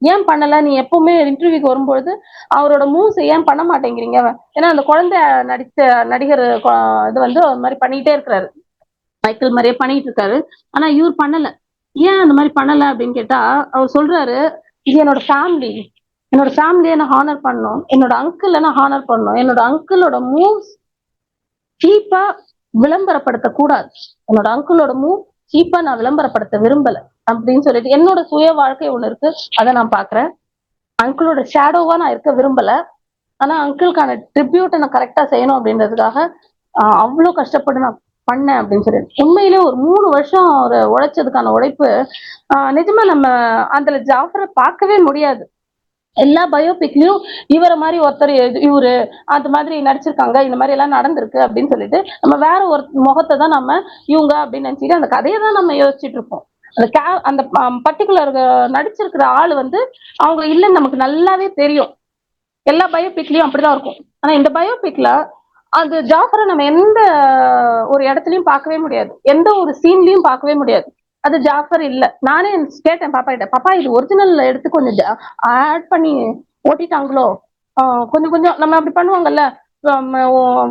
ஏன் பண்ணல? நீ எப்பவுமே இன்டர்வியூக்கு வரும்பொழுது அவரோட மூவ்ஸ் ஏன் பண்ண மாட்டேங்கிறீங்க? ஏன்னா அந்த குழந்தை நடித்த நடிகர் இது வந்து ஒரு மாதிரி பண்ணிட்டே இருக்கிறாரு, மைக்கேல் மாதிரியே பண்ணிட்டு இருக்காரு. ஆனா இவர் பண்ணல. ஏன் அந்த மாதிரி பண்ணல அப்படின்னு கேட்டா அவர் சொல்றாரு, இது என்னோட ஃபேமிலியை நான் ஹானர் பண்ணணும், என்னோட அங்கிளை நான் ஹானர் பண்ணணும், என்னோட அங்கிளோட மூவ்ஸ் சீப்பா விளம்பரப்படுத்த கூடாது, என்னோட அங்கிளோட மூவ் சீப்பா நான் விளம்பரப்படுத்த விரும்பல அப்படின்னு சொல்லிட்டு என்னோட சுய வாழ்க்கை ஒண்ணு இருக்கு, அதை நான் பாக்குறேன். அங்கிளோட ஷேடோவா நான் இருக்க விரும்பல. ஆனா அங்கிளுக்கான ட்ரிபியூட்டை நான் கரெக்டா செய்யணும் அப்படின்றதுக்காக அவ்வளவு கஷ்டப்பட்டு நான் பண்ணேன் அப்படின்னு சொல்லிட்டு உண்மையிலே ஒரு 3 வருஷம் ஒரு உழைச்சதுக்கான உழைப்பு நிஜமா நம்ம அதுல ஜாஃபரை பார்க்கவே முடியாது. எல்லா பயோபிக்லயும் இவரை மாதிரி ஒருத்தர் இவரு அந்த மாதிரி நடிச்சிருக்காங்க, இந்த மாதிரி எல்லாம் நடந்திருக்கு அப்படின்னு சொல்லிட்டு நம்ம வேற ஒரு முகத்தை தான் நம்ம இவங்க அப்படின்னு நினைச்சிட்டு அந்த கதையை தான் நம்ம யோசிச்சுட்டு இருப்போம். அந்த பர்டிகுலர் நடிச்சிருக்கிற ஆள் வந்து அவங்க இல்லைன்னு நமக்கு நல்லாவே தெரியும். எல்லா பயோபிக்லயும் அப்படிதான் இருக்கும். ஆனா இந்த பயோபிக்ல அது ஜாஃபரை நம்ம எந்த ஒரு இடத்துலயும் பார்க்கவே முடியாது, எந்த ஒரு சீன்லயும் பார்க்கவே முடியாது. அது ஜாஃபர் இல்ல. நானே கேட்டேன் பாப்பா கிட்ட, பாப்பா இது ஒரிஜினல் எடுத்து கொஞ்சம் ஆட் பண்ணி ஓட்டிட்டாங்களோ, கொஞ்சம் கொஞ்சம் நம்ம அப்படி பண்ணுவாங்கல்ல,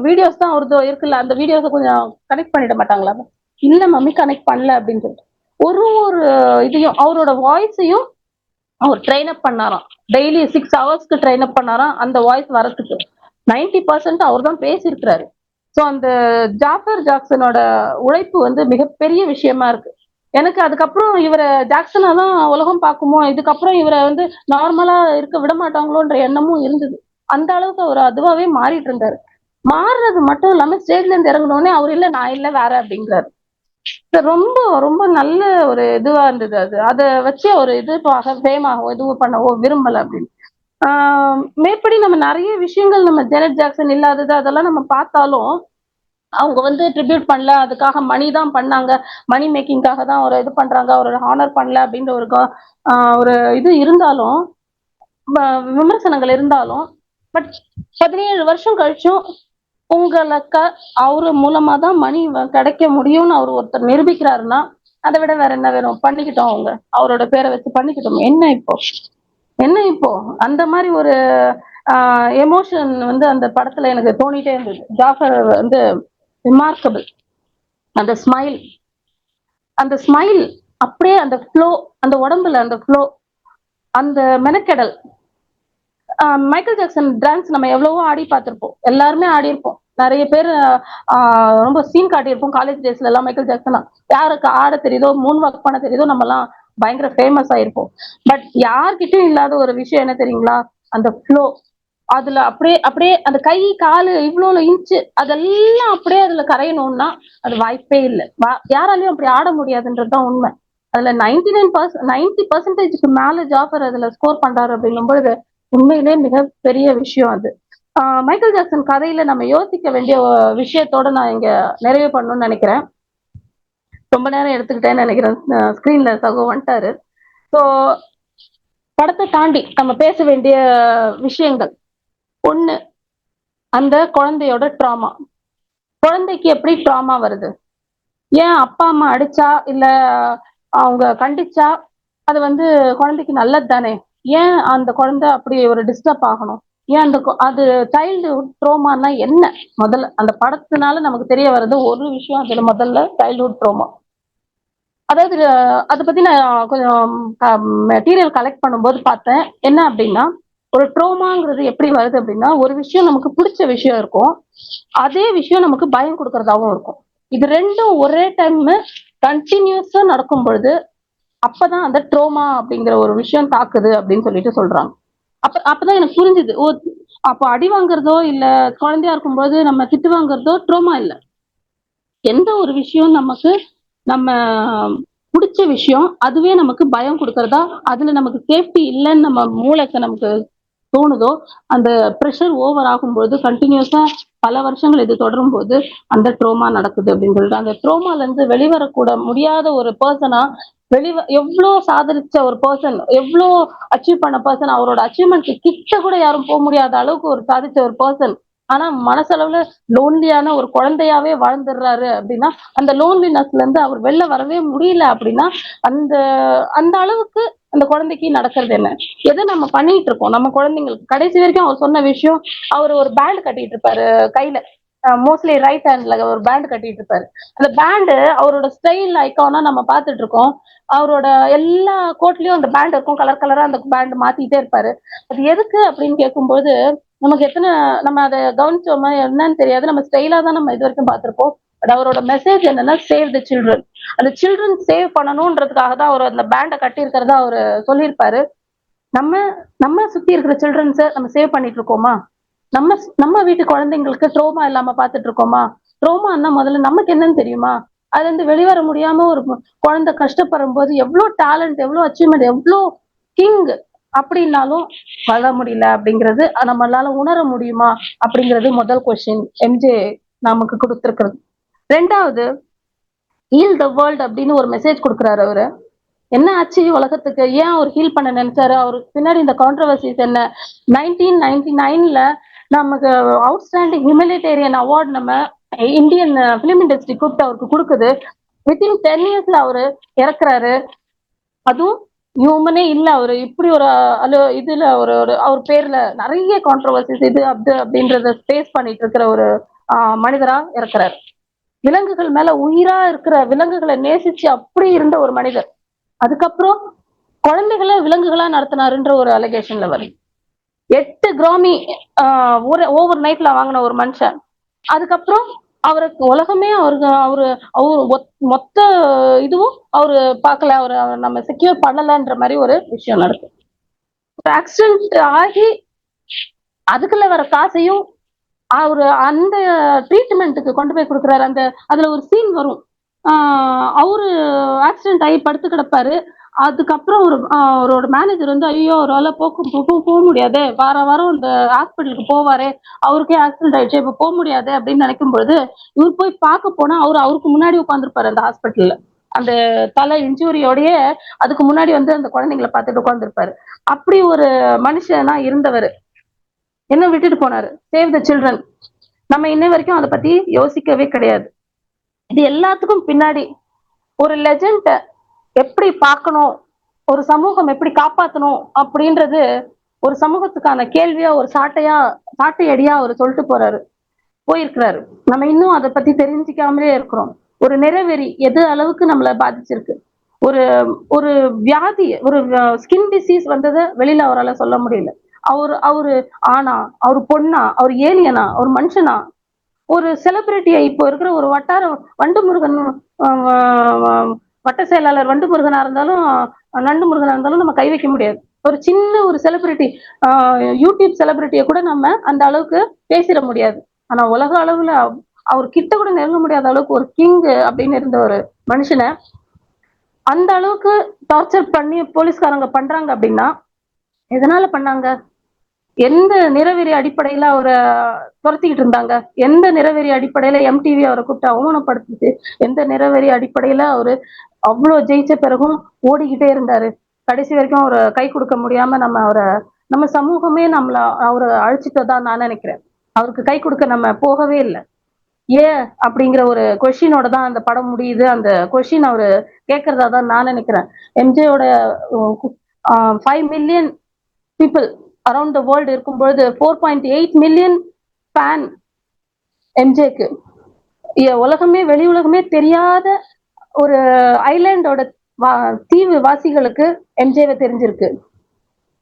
வீடியோஸ் தான் ஒரு இருக்குல்ல, அந்த வீடியோஸை கொஞ்சம் கனெக்ட் பண்ணிட மாட்டாங்களா? இல்ல மம்மி கனெக்ட் பண்ணல அப்படின்னு சொல்லிட்டு ஒரு ஒரு இதையும் அவரோட வாய்ஸையும் அவர் ட்ரெயின் அப் பண்ணாராம். டெய்லி 6 ஹவர்ஸ்க்கு ட்ரெயின் அப் பண்ணாராம் அந்த வாய்ஸ் வரத்துக்கு. 90% அவர் தான் பேசியிருக்கிறாரு. ஸோ அந்த ஜாஃபர் ஜாக்சனோட உழைப்பு வந்து மிகப்பெரிய விஷயமா இருக்கு எனக்கு. அதுக்கப்புறம் இவரை ஜாக்சனா தான் உலகம் பார்க்குமோ, இதுக்கப்புறம் இவரை வந்து நார்மலா இருக்க விட மாட்டாங்களோன்ற எண்ணமும் இருந்தது. அந்த அளவுக்கு அவர் அதுவாவே மாறிட்டு இருந்தாரு. மாறுறது மட்டும் இல்லாம ஸ்டேஜ்ல இருந்து இறங்கினோடனே அவர் இல்ல நான் இல்ல வேற அப்படிங்கிறாரு. ரொம்ப ரொம்ப நல்ல ஒரு இதுவா இருந்தது. அதை வச்சு ஒரு ஃபேமாக இதுவும் பண்ணவோ விரும்பல அப்படின்னு. மேற்படி நம்ம நிறைய விஷயங்கள் நம்ம ஜெனட் ஜாக்சன் இல்லாதது அதெல்லாம் நம்ம பார்த்தாலும் அவங்க வந்து ட்ரிபியூட் பண்ணல, அதுக்காக மணி தான் பண்ணாங்க, மணி மேக்கிங்காக தான் ஒரு இது பண்றாங்க, அவரோட ஹானர் பண்ணல அப்படின்ற ஒரு இது இருந்தாலும், விமர்சனங்கள் இருந்தாலும், பட் 17 வருஷம் கழிச்சும் உங்களுக்கு அவரு மூலமா தான் மணி கிடைக்க முடியும்னு அவர் ஒருத்தர் நிரூபிக்கிறாருன்னா அதை விட வேற என்ன வேணும்? பண்ணிக்கிட்டோம், அவங்க அவரோட பேரை வச்சு பண்ணிக்கிட்டோம். என்ன இப்போ அந்த மாதிரி ஒரு எமோஷன் வந்து அந்த படத்துல எனக்கு தோணிட்டே இருந்தது. ஜாஃபர் வந்து ரிமார்க்கபிள். அந்த ஸ்மைல் அப்படியே அந்த ஃப்ளோ, அந்த உடம்புல அந்த ஃப்ளோ, அந்த மெனக்கெடல். மைக்கேல் ஜாக்சன் டான்ஸ் நம்ம எவ்வளவோ ஆடி பார்த்திருப்போம், எல்லாருமே ஆடி இருப்போம். நிறைய பேர் ரொம்ப சீன் காட்டியிருப்போம் காலேஜ் டேஸ்ல எல்லாம். மைக்கேல் ஜாக்சனா யாருக்கு ஆட தெரியுதோ, மூன் வாக் பண்ண தெரியுதோ, நம்ம எல்லாம் பயங்கர ஃபேமஸ் ஆயிருப்போம். பட் யார்கிட்டயும் இல்லாத ஒரு விஷயம் என்ன தெரியுங்களா? அந்த ஃப்ளோ. அதுல அப்படியே அப்படியே அந்த கை காலு இவ்வளவு இன்ச்சு அதெல்லாம் அப்படியே அதுல கரையணும்னா அது வாய்ப்பே இல்லை. யாராலையும் அப்படி ஆட முடியாதுன்றதுதான் உண்மை. அதுல 90% மேல ஜாஃபர் அதுல ஸ்கோர் பண்றாரு அப்படின்னும் பொழுது உண்மையிலே மிகப்பெரிய விஷயம் அது. மைக்கேல் ஜாக்சன் கதையில நம்ம யோசிக்க வேண்டிய விஷயத்தோட நான் இங்க நிறைவு பண்ணணும்னு நினைக்கிறேன். ரொம்ப நேரம் எடுத்துக்கிட்டேன்னு நினைக்கிறேன். ஸ்கிரீன்ல சகோ வந்துட்டாரு. ஸோ படத்தை தாண்டி நம்ம பேச வேண்டிய விஷயங்கள், ஒண்ணு அந்த குழந்தையோட ட்ராமா. குழந்தைக்கு எப்படி ட்ராமா வருது? ஏன் அப்பா அம்மா அடிச்சா இல்ல அவங்க கண்டிச்சா அது குழந்தைக்கு நல்லது தானே? ஏன் அந்த குழந்தை அப்படி ஒரு டிஸ்டர்ப் ஆகணும்? ஏன் அது சைல்டுஹுட் ட்ரோமான்னா என்ன? முதல்ல அந்த படத்தினால நமக்கு தெரிய வர்றது ஒரு விஷயம். அதுல முதல்ல சைல்டுஹுட் ட்ரோமா. அதாவது அதை பத்தி நான் கொஞ்சம் மெட்டீரியல் கலெக்ட் பண்ணும்போது பார்த்தேன். என்ன அப்படின்னா, ஒரு ட்ரோமாங்கிறது எப்படி வருது அப்படின்னா, ஒரு விஷயம் நமக்கு பிடிச்ச விஷயம் இருக்கும், அதே விஷயம் நமக்கு பயம் கொடுக்கறதாவும் இருக்கும். இது ரெண்டும் ஒரே டைம் கண்டினியூஸா நடக்கும் பொழுது அப்பதான் அந்த ட்ரோமா அப்படிங்கிற ஒரு விஷயம் தாக்குது அப்படின்னு சொல்லிட்டு சொல்றாங்க. அப்பதான் எனக்கு புரிஞ்சுது. ஓ, அப்போ அடி வாங்குறதோ இல்ல குழந்தையா இருக்கும்போது நம்ம திட்டு வாங்குறதோ ட்ரோமா இல்ல. எந்த ஒரு விஷயம் நமக்கு நம்ம பிடிச்ச விஷயம் அதுவே நமக்கு பயம் கொடுக்கறதா, அதுல நமக்கு சேஃப்டி இல்லைன்னு நம்ம மூளைக்கு நமக்கு தோணுதோ, அந்த ப்ரெஷர் ஓவர் ஆகும்போது கண்டினியூஸா பல வருஷங்கள் இது தொடரும் போது அந்த ட்ரோமா நடக்குது அப்படின்னு சொல்லிட்டு, அந்த ட்ரோமால இருந்து வெளிவரக்கூட முடியாத ஒரு பர்சனா எவ்வளோ சாதரிச்ச ஒரு பர்சன், எவ்வளோ அச்சீவ் பண்ண பர்சன், அவரோட அச்சீவ்மெண்ட் கிட்ட கூட யாரும் போக முடியாத அளவுக்கு ஒரு சாதிச்ச ஒரு பர்சன், ஆனா மனசளவுல லோன்லியான ஒரு குழந்தையாவே வாழ்ந்துடுறாரு அப்படின்னா, அந்த லோன்லினஸ்ல இருந்து அவர் வெளில வரவே முடியல அப்படின்னா, அந்த அந்த அளவுக்கு அந்த குழந்தைக்கு நடக்கிறது என்ன? எதை நம்ம பண்ணிட்டு இருக்கோம் நம்ம குழந்தைங்களுக்கு? கடைசி வரைக்கும் அவர் சொன்ன விஷயம், அவர் ஒரு பேண்ட் கட்டிட்டு இருப்பாரு கையில, மோஸ்ட்லி ரைட் ஹேண்ட்ல ஒரு பேண்ட் கட்டிட்டு இருப்பாரு. அந்த பேண்டு அவரோட ஸ்டைல் ஐக்கானா நம்ம பார்த்துட்டு இருக்கோம். அவரோட எல்லா கோட்லயும் அந்த பேண்ட் இருக்கும், கலர் கலரா அந்த பேண்ட் மாத்திட்டே இருப்பாரு. அது எதுக்கு அப்படின்னு கேட்கும்போது, நமக்கு நம்ம அதை கவனிச்சோமா என்னன்னு தெரியாது. நம்ம ஸ்டைலா தான் நம்ம இது வரைக்கும் பார்த்திருப்போம். பட் அவரோட மெசேஜ் என்னன்னா, சேவ் த சில்ட்ரன். அந்த சில்ட்ரன் சேவ் பண்ணணும்ன்றதுக்காக தான் அவர் அந்த பேண்டை கட்டி இருக்கிறதா அவர் சொல்லியிருப்பாரு. நம்ம நம்ம சுத்தி இருக்கிற சில்ட்ரன்ஸை நம்ம சேவ் பண்ணிட்டு இருக்கோமா? நம்ம நம்ம வீட்டு குழந்தைங்களுக்கு ட்ரோமா இல்லாம பார்த்துட்டு இருக்கோமா? ட்ரோமான்னா முதல்ல நமக்கு என்னன்னு தெரியுமா? அதுல இருந்து வெளிவர முடியாம ஒரு குழந்தை கஷ்டப்படும் போது எவ்வளவு டேலண்ட், எவ்வளவு அச்சீவ்மெண்ட், எவ்வளவு கிங் அப்படின்னாலும் வளர முடியல அப்படிங்கிறது நம்மளால உணர முடியுமா அப்படிங்கிறது முதல் கொஸ்டின் எம்ஜே நமக்கு கொடுத்திருக்கிறது. ரெண்டாவது, ஹீல் த வேர்ல்ட் அப்படின்னு ஒரு மெசேஜ் கொடுக்குறாரு அவரு. என்ன ஆச்சு உலகத்துக்கு? ஏன் அவர் ஹீல் பண்ண நினைச்சாரு? அவருக்கு பின்னாடி இந்த கான்ட்ரவர்சிஸ் என்ன? 1999ல நமக்கு அவுட்ஸ்டாண்டிங் ஹியூமனிடேரியன் அவார்டு நம்ம இந்தியன் பிலிம் இண்டஸ்ட்ரி கூப்பிட்டு அவருக்கு கொடுக்குது. வித்தின் 10 இயர்ஸ்ல அவரு இறக்குறாரு. அதுவும் ஹியூமனே இல்ல அவரு. இப்படி ஒரு இதுல ஒரு அவர் பேர்ல நிறைய கான்ட்ரவர்சிஸ் இது அது அப்படின்றத ஃபேஸ் பண்ணிட்டு இருக்கிற ஒரு மனிதரா இறக்குறாரு. விலங்குகள் மேல உயிரா இருக்கிற விலங்குகளை நேசிச்சு அப்படி இருந்த ஒரு மனிதர். அதுக்கப்புறம் குழந்தைகளை விலங்குகளா நடத்தினாருன்ற ஒரு அலிகேஷன்ல வரும். 8 கிராமி ஓவர் நைட்ல வாங்கின ஒரு மனுஷன். அதுக்கப்புறம் அவருக்கு உலகமே அவரு மொத்த இதுவும் அவரு பார்க்கல, அவரு நம்ம செக்யூர் பண்ணலன்ற மாதிரி ஒரு விஷயம் நடக்கு. ஒரு ஆக்சிடென்ட் ஆகி அதுக்குள்ள வர காசையும் அவரு அந்த ட்ரீட்மெண்ட்டுக்கு கொண்டு போய் கொடுக்குறாரு. அதுல ஒரு சீன் வரும். அவரு ஆக்சிடென்ட் ஆகி படுத்து கிடப்பாரு. அதுக்கப்புறம் அவரோட மேனேஜர் ஐயோ அவரால் போக முடியாது, வாரம் இந்த ஹாஸ்பிட்டலுக்கு போவாரே, அவருக்கே ஆக்சிடென்ட் ஆயிடுச்சு, இப்ப போக முடியாது அப்படின்னு நினைக்கும் பொழுது இவர் போய் பார்க்க போனா அவருக்கு முன்னாடி உட்காந்துருப்பாரு அந்த ஹாஸ்பிட்டல்ல. அந்த தலை இன்ஜூரியோடய அதுக்கு முன்னாடி அந்த குழந்தைங்களை பார்த்துட்டு உட்காந்துருப்பாரு. அப்படி ஒரு மனுஷனா இருந்தவர் என்ன விட்டுட்டு போனாரு? Save the children. நம்ம இன்ன வரைக்கும் அதை பத்தி யோசிக்கவே கிடையாது. இது எல்லாத்துக்கும் பின்னாடி ஒரு லெஜண்ட் எப்படி பார்க்கணும், ஒரு சமூகம் எப்படி காப்பாற்றணும் அப்படின்றது ஒரு சமூகத்துக்கான கேள்வியா, ஒரு சாட்டை அடியா அவர் சொல்லிட்டு போயிருக்கிறாரு. நம்ம இன்னும் அதை பத்தி தெரிஞ்சுக்காமலே இருக்கிறோம். ஒரு நிறவெறி எது அளவுக்கு நம்மளை பாதிச்சிருக்கு. ஒரு ஒரு வியாதி, ஒரு ஸ்கின் டிசீஸ் வந்ததை வெளியில அவரால் சொல்ல முடியல. அவரு ஆனா, அவரு பொண்ணா, அவர் ஏலியனா, ஒரு மனுஷனா, ஒரு செலிபிரிட்டியை இப்போ இருக்கிற ஒரு வண்டு முருகன், வட்ட செயலாளர் வண்டு முருகனா இருந்தாலும் நண்டு முருகனா இருந்தாலும் நம்ம கை வைக்க முடியாது. ஒரு சின்ன ஒரு செலிபிரிட்டி, யூடியூப் செலிபிரிட்டியை கூட நம்ம அந்த அளவுக்கு பேசிட முடியாது. ஆனா உலக அளவுல அவர் கிட்ட கூட நெருங்க முடியாத அளவுக்கு ஒரு கிங் அப்படின்னு இருந்த ஒரு மனுஷனை அந்த அளவுக்கு டார்ச்சர் பண்ணி போலீஸ்காரங்க பண்றாங்க அப்படின்னா எதனால பண்ணாங்க? எந்த நிறவெறி அடிப்படையில அவரை துரத்திக்கிட்டு இருந்தாங்க? எந்த நிறவெறி அடிப்படையில எம்டிவி அவரை கூப்பிட்டு அவமானப்படுத்துச்சு? எந்த நிறவெறி அடிப்படையில அவரு அவ்வளவு ஜெயிச்ச பிறகும் ஓடிக்கிட்டே இருந்தாரு? கடைசி வரைக்கும் அவரை கை கொடுக்க முடியாம நம்ம சமூகமே அவரை அழிச்சிட்டதா நான் நினைக்கிறேன். அவருக்கு கை கொடுக்க நம்ம போகவே இல்லை. ஏன் அப்படிங்கிற ஒரு கொஸ்டினோட தான் அந்த படம் முடியுது. அந்த கொஸ்டின் அவரு கேட்கறதா தான் நான் நினைக்கிறேன். எம்ஜேயோட 5 million people around the world இருக்கும்பொழுது 4.8 மில்லியன் ஃபேன் எம்ஜேக்கு. உலகமே வெளி உலகமே தெரியாத ஒரு ஐலாண்டோட தீவு வாசிகளுக்கு எம்ஜேவை தெரிஞ்சிருக்கு.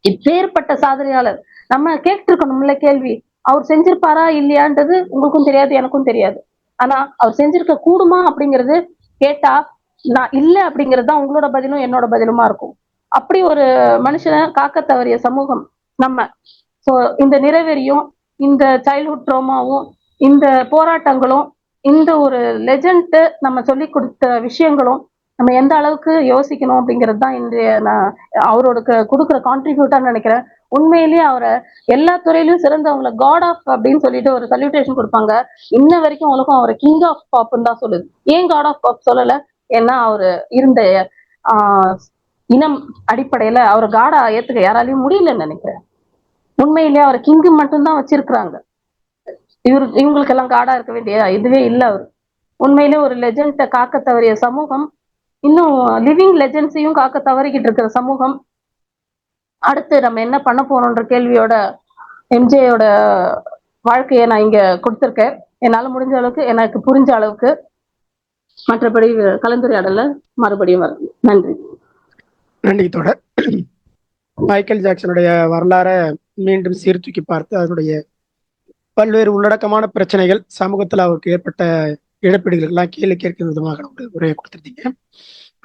இப்பேற்பட்ட சாதனையாளர் நம்ம கேட்டு இருக்கணும்ல கேள்வி, அவர் செஞ்சிருப்பாரா இல்லையான்றது உங்களுக்கும் தெரியாது, எனக்கும் தெரியாது. ஆனா அவர் செஞ்சிருக்க கூடுமா அப்படிங்கிறது கேட்டா நான் இல்ல அப்படிங்கிறது தான் உங்களோட பதிலும் என்னோட பதிலுமா இருக்கும். அப்படி ஒரு மனுஷனை காக்க தவறிய சமூகம் நம்ம. ஸோ இந்த நிறைவேறியும், இந்த சைல்ட்ஹுட் ட்ரோமாவும், இந்த போராட்டங்களும், இந்த ஒரு லெஜண்ட் நம்ம சொல்லி கொடுத்த விஷயங்களும் நம்ம எந்த அளவுக்கு யோசிக்கணும் அப்படிங்கிறது தான் இன்றைய நான் அவரோட கொடுக்குற கான்ட்ரிபியூட்டா நினைக்கிறேன். உண்மையிலேயே அவரை எல்லா துறையிலும் சிறந்தவங்களை காட் ஆஃப் அப்படின்னு சொல்லிட்டு ஒரு சல்யூட்டேஷன் கொடுப்பாங்க. இன்ன வரைக்கும் உலகம் அவரை கிங் ஆஃப் பாப்னு தான் சொல்லுது. ஏன் காட் ஆஃப் பாப் சொல்லல? ஏன்னா அவரு இருந்த இனம் அடிப்படையில அவரை காடா ஏத்துக்க யாராலையும் முடியலன்னு நினைக்கிறேன். உண்மையிலேயே அவரை கிங்கு மட்டும்தான் வச்சிருக்கிறாங்க. இவங்களுக்கு எல்லாம் காடா இருக்க வேண்டிய இதுவே இல்லை. அவர் உண்மையிலேயே ஒரு லெஜெண்டை காக்க தவறிய சமூகம், இன்னும் லிவிங் லெஜெண்ட்ஸையும் காக்க தவறிக்கிட்டு இருக்கிற சமூகம். அடுத்து நம்ம என்ன பண்ண போறோம்ன்ற கேள்வியோட எம்ஜேயோட வாழ்க்கையை நான் இங்க கொடுத்துருக்கேன். என்னால முடிஞ்ச அளவுக்கு, எனக்கு புரிஞ்ச அளவுக்கு. மற்றபடி கலந்துரையாடல மறுபடியும் வரும். நன்றி. நன்றி தோழர். மைக்கேல் ஜாக்சனுடைய வரலாறை மீண்டும் சீர்தூக்கி பார்த்து அதனுடைய பல்வேறு உள்ளடக்கமான பிரச்சனைகள், சமூகத்தில் அவருக்கு ஏற்பட்ட இழப்பீடுகள் எல்லாம் கேள்வி கேட்கும் விதமாக ஒரு உரையை கொடுத்துருந்தீங்க.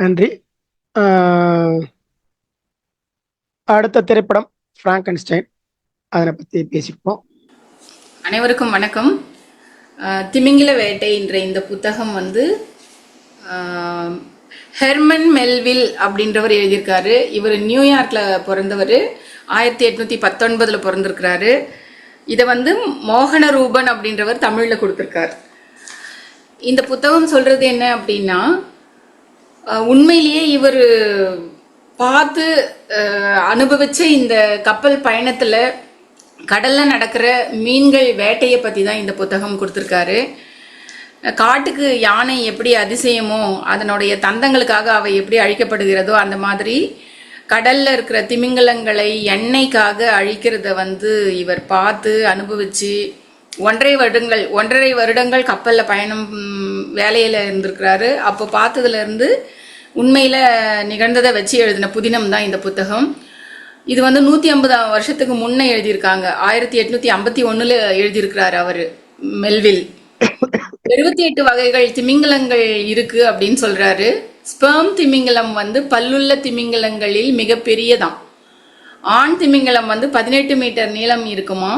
நன்றி. அடுத்த திரைப்படம் பிராங்கன்ஸ்டைன், அதனை பற்றி பேசிப்போம். அனைவருக்கும் வணக்கம். திமிங்கில வேட்டை என்ற இந்த புத்தகம் வந்து ஹெர்மன் மெல்வில் அப்படின்றவர் எழுதியிருக்காரு. இவர் நியூயார்க்ல பிறந்தவர், 1819 பிறந்திருக்கிறாரு. இதை வந்து மோகன ரூபன் அப்படின்றவர் தமிழ்ல கொடுத்திருக்காரு. இந்த புத்தகம் சொல்றது என்ன அப்படின்னா, உண்மையிலேயே இவர் பார்த்து அனுபவிச்ச இந்த கப்பல் பயணத்துல கடல்ல நடக்கிற மீன்கள் வேட்டையை பத்தி தான் இந்த புத்தகம் கொடுத்திருக்காரு. காட்டுக்கு யானை எப்படி அதிசயமோ, அதனுடைய தந்தங்களுக்காக அவை எப்படி அழிக்கப்படுகிறதோ, அந்த மாதிரி கடல்ல இருக்கிற திமிங்கலங்களை எண்ணெய்க்காக அழிக்கிறத வந்து இவர் பார்த்து அனுபவிச்சு 1.5 வருடங்கள் கப்பல்ல பயணம் வேலையில இருந்திருக்கிறாரு. அப்போ பார்த்ததுல இருந்து உண்மையில நிகழ்ந்ததை வச்சு எழுதின புதினம் தான் இந்த புத்தகம். இது வந்து 150 வருஷத்துக்கு முன்ன எழுதியிருக்காங்க. 1851 எழுதியிருக்கிறாரு அவரு மெல்வில். 78 வகைகள் திமிங்கலங்கள் இருக்கு அப்படின்னு சொல்றாரு. ஸ்பெர்ம் திமிங்கலம் வந்து பல்லுள்ள திமிங்கலங்களில் மிக பெரியதான். ஆண் திமிங்கலம் வந்து 18 மீட்டர் நீளம் இருக்குமா.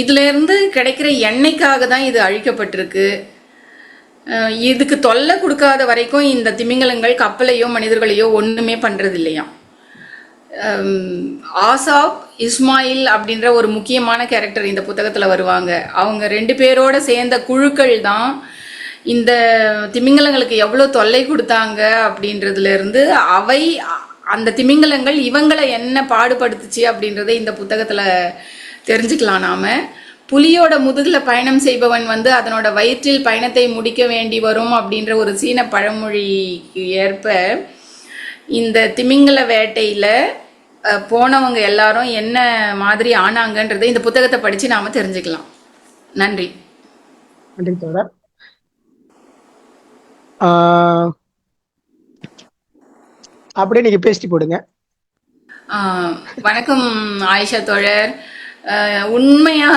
இதுல இருந்து கிடைக்கிற எண்ணெய்க்காக தான் இது அழிக்கப்பட்டிருக்கு. இதுக்கு தொல்லை கொடுக்காத வரைக்கும் இந்த திமிங்கலங்கள் கப்பலையோ மனிதர்களையோ ஒண்ணுமே பண்றது இல்லையா. ஆசாப் இஸ்மாயில் அப்படின்ற ஒரு முக்கியமான கேரக்டர் இந்த புத்தகத்துல வருவாங்க. அவங்க 2 பேரோட சேர்ந்த குழுக்கள் தான் இந்த திமிங்கலங்களுக்கு எவ்வளவு தொல்லை கொடுத்தாங்க அப்படின்றதுல இருந்து அவை அந்த திமிங்கலங்கள் இவங்களை என்ன பாடுபடுத்துச்சு அப்படின்றத இந்த புத்தகத்துல தெரிஞ்சுக்கலாம் நாம. புலியோட முதுகுல பயணம் செய்பவன் வந்து அதனோட வயிற்றில் பயணத்தை முடிக்க வேண்டி வரும் அப்படின்ற ஒரு சீன பழமொழிக்கு ஏற்ப இந்த திமிங்கல வேட்டையில போனவங்க எல்லாரும் என்ன மாதிரி ஆனாங்கன்றதை இந்த புத்தகத்தை படிச்சு நாம தெரிஞ்சுக்கலாம். நன்றி. நன்றி தோழர். அப்படியே நீங்க பேசிட்டு போடுங்க. வணக்கம் ஆயிஷா தோழர். உண்மையா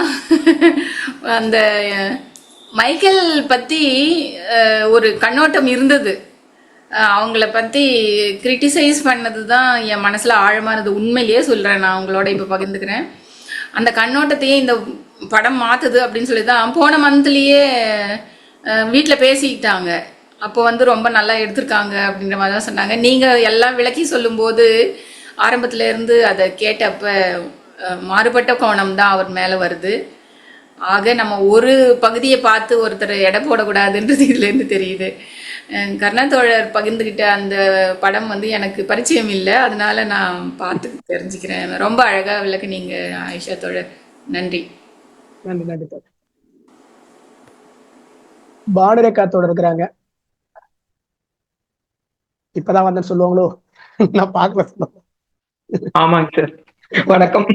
அந்த மைக்கேல் பத்தி ஒரு கண்ணோட்டம் இருந்தது. அவங்கள பத்தி கிரிட்டிசைஸ் பண்ணது தான் என் மனசுல ஆழமானது. உண்மையிலேயே சொல்றேன், நான் உங்களோட இப்ப பகிர்ந்துக்கிறேன். அந்த கண்ணோட்டத்தையே இந்த படம் மாத்துது அப்படின்னு சொல்லி தான் போன மந்த்லயே வீட்டில் பேசிக்கிட்டாங்க. அப்போ வந்து ரொம்ப நல்லா எடுத்திருக்காங்க அப்படின்ற மாதிரி தான் சொன்னாங்க. நீங்க எல்லாம் விளக்கி சொல்லும் போது ஆரம்பத்துல இருந்து அதை கேட்டப்ப மாறுபட்ட கோணம் தான் அவர் மேல வருது. ஆக நம்ம ஒரு பகுதியை பார்த்து ஒருத்தர் எடை போடக்கூடாதுன்றது இதுல இருந்து தெரியுது. கர்ணத்தோழர் பகிர்ந்துகிட்ட அந்த படம் வந்து எனக்கு பரிச்சயம் இல்லை, அதனால நான் பார்த்து தெரிஞ்சுக்கிறேன். ரொம்ப அழகா விளக்குனீங்க ஆயிஷா தோழர், நன்றி. நன்றி நன்றி தோழர். பானுரேகா தோழர் இருக்கிறாங்க. இப்பதான் வந்தேன்னு சொல்லுவாங்களோ, நான் பார்க்கல சொல்லுவாங்க. ஆமாங்க சார், வணக்கம்.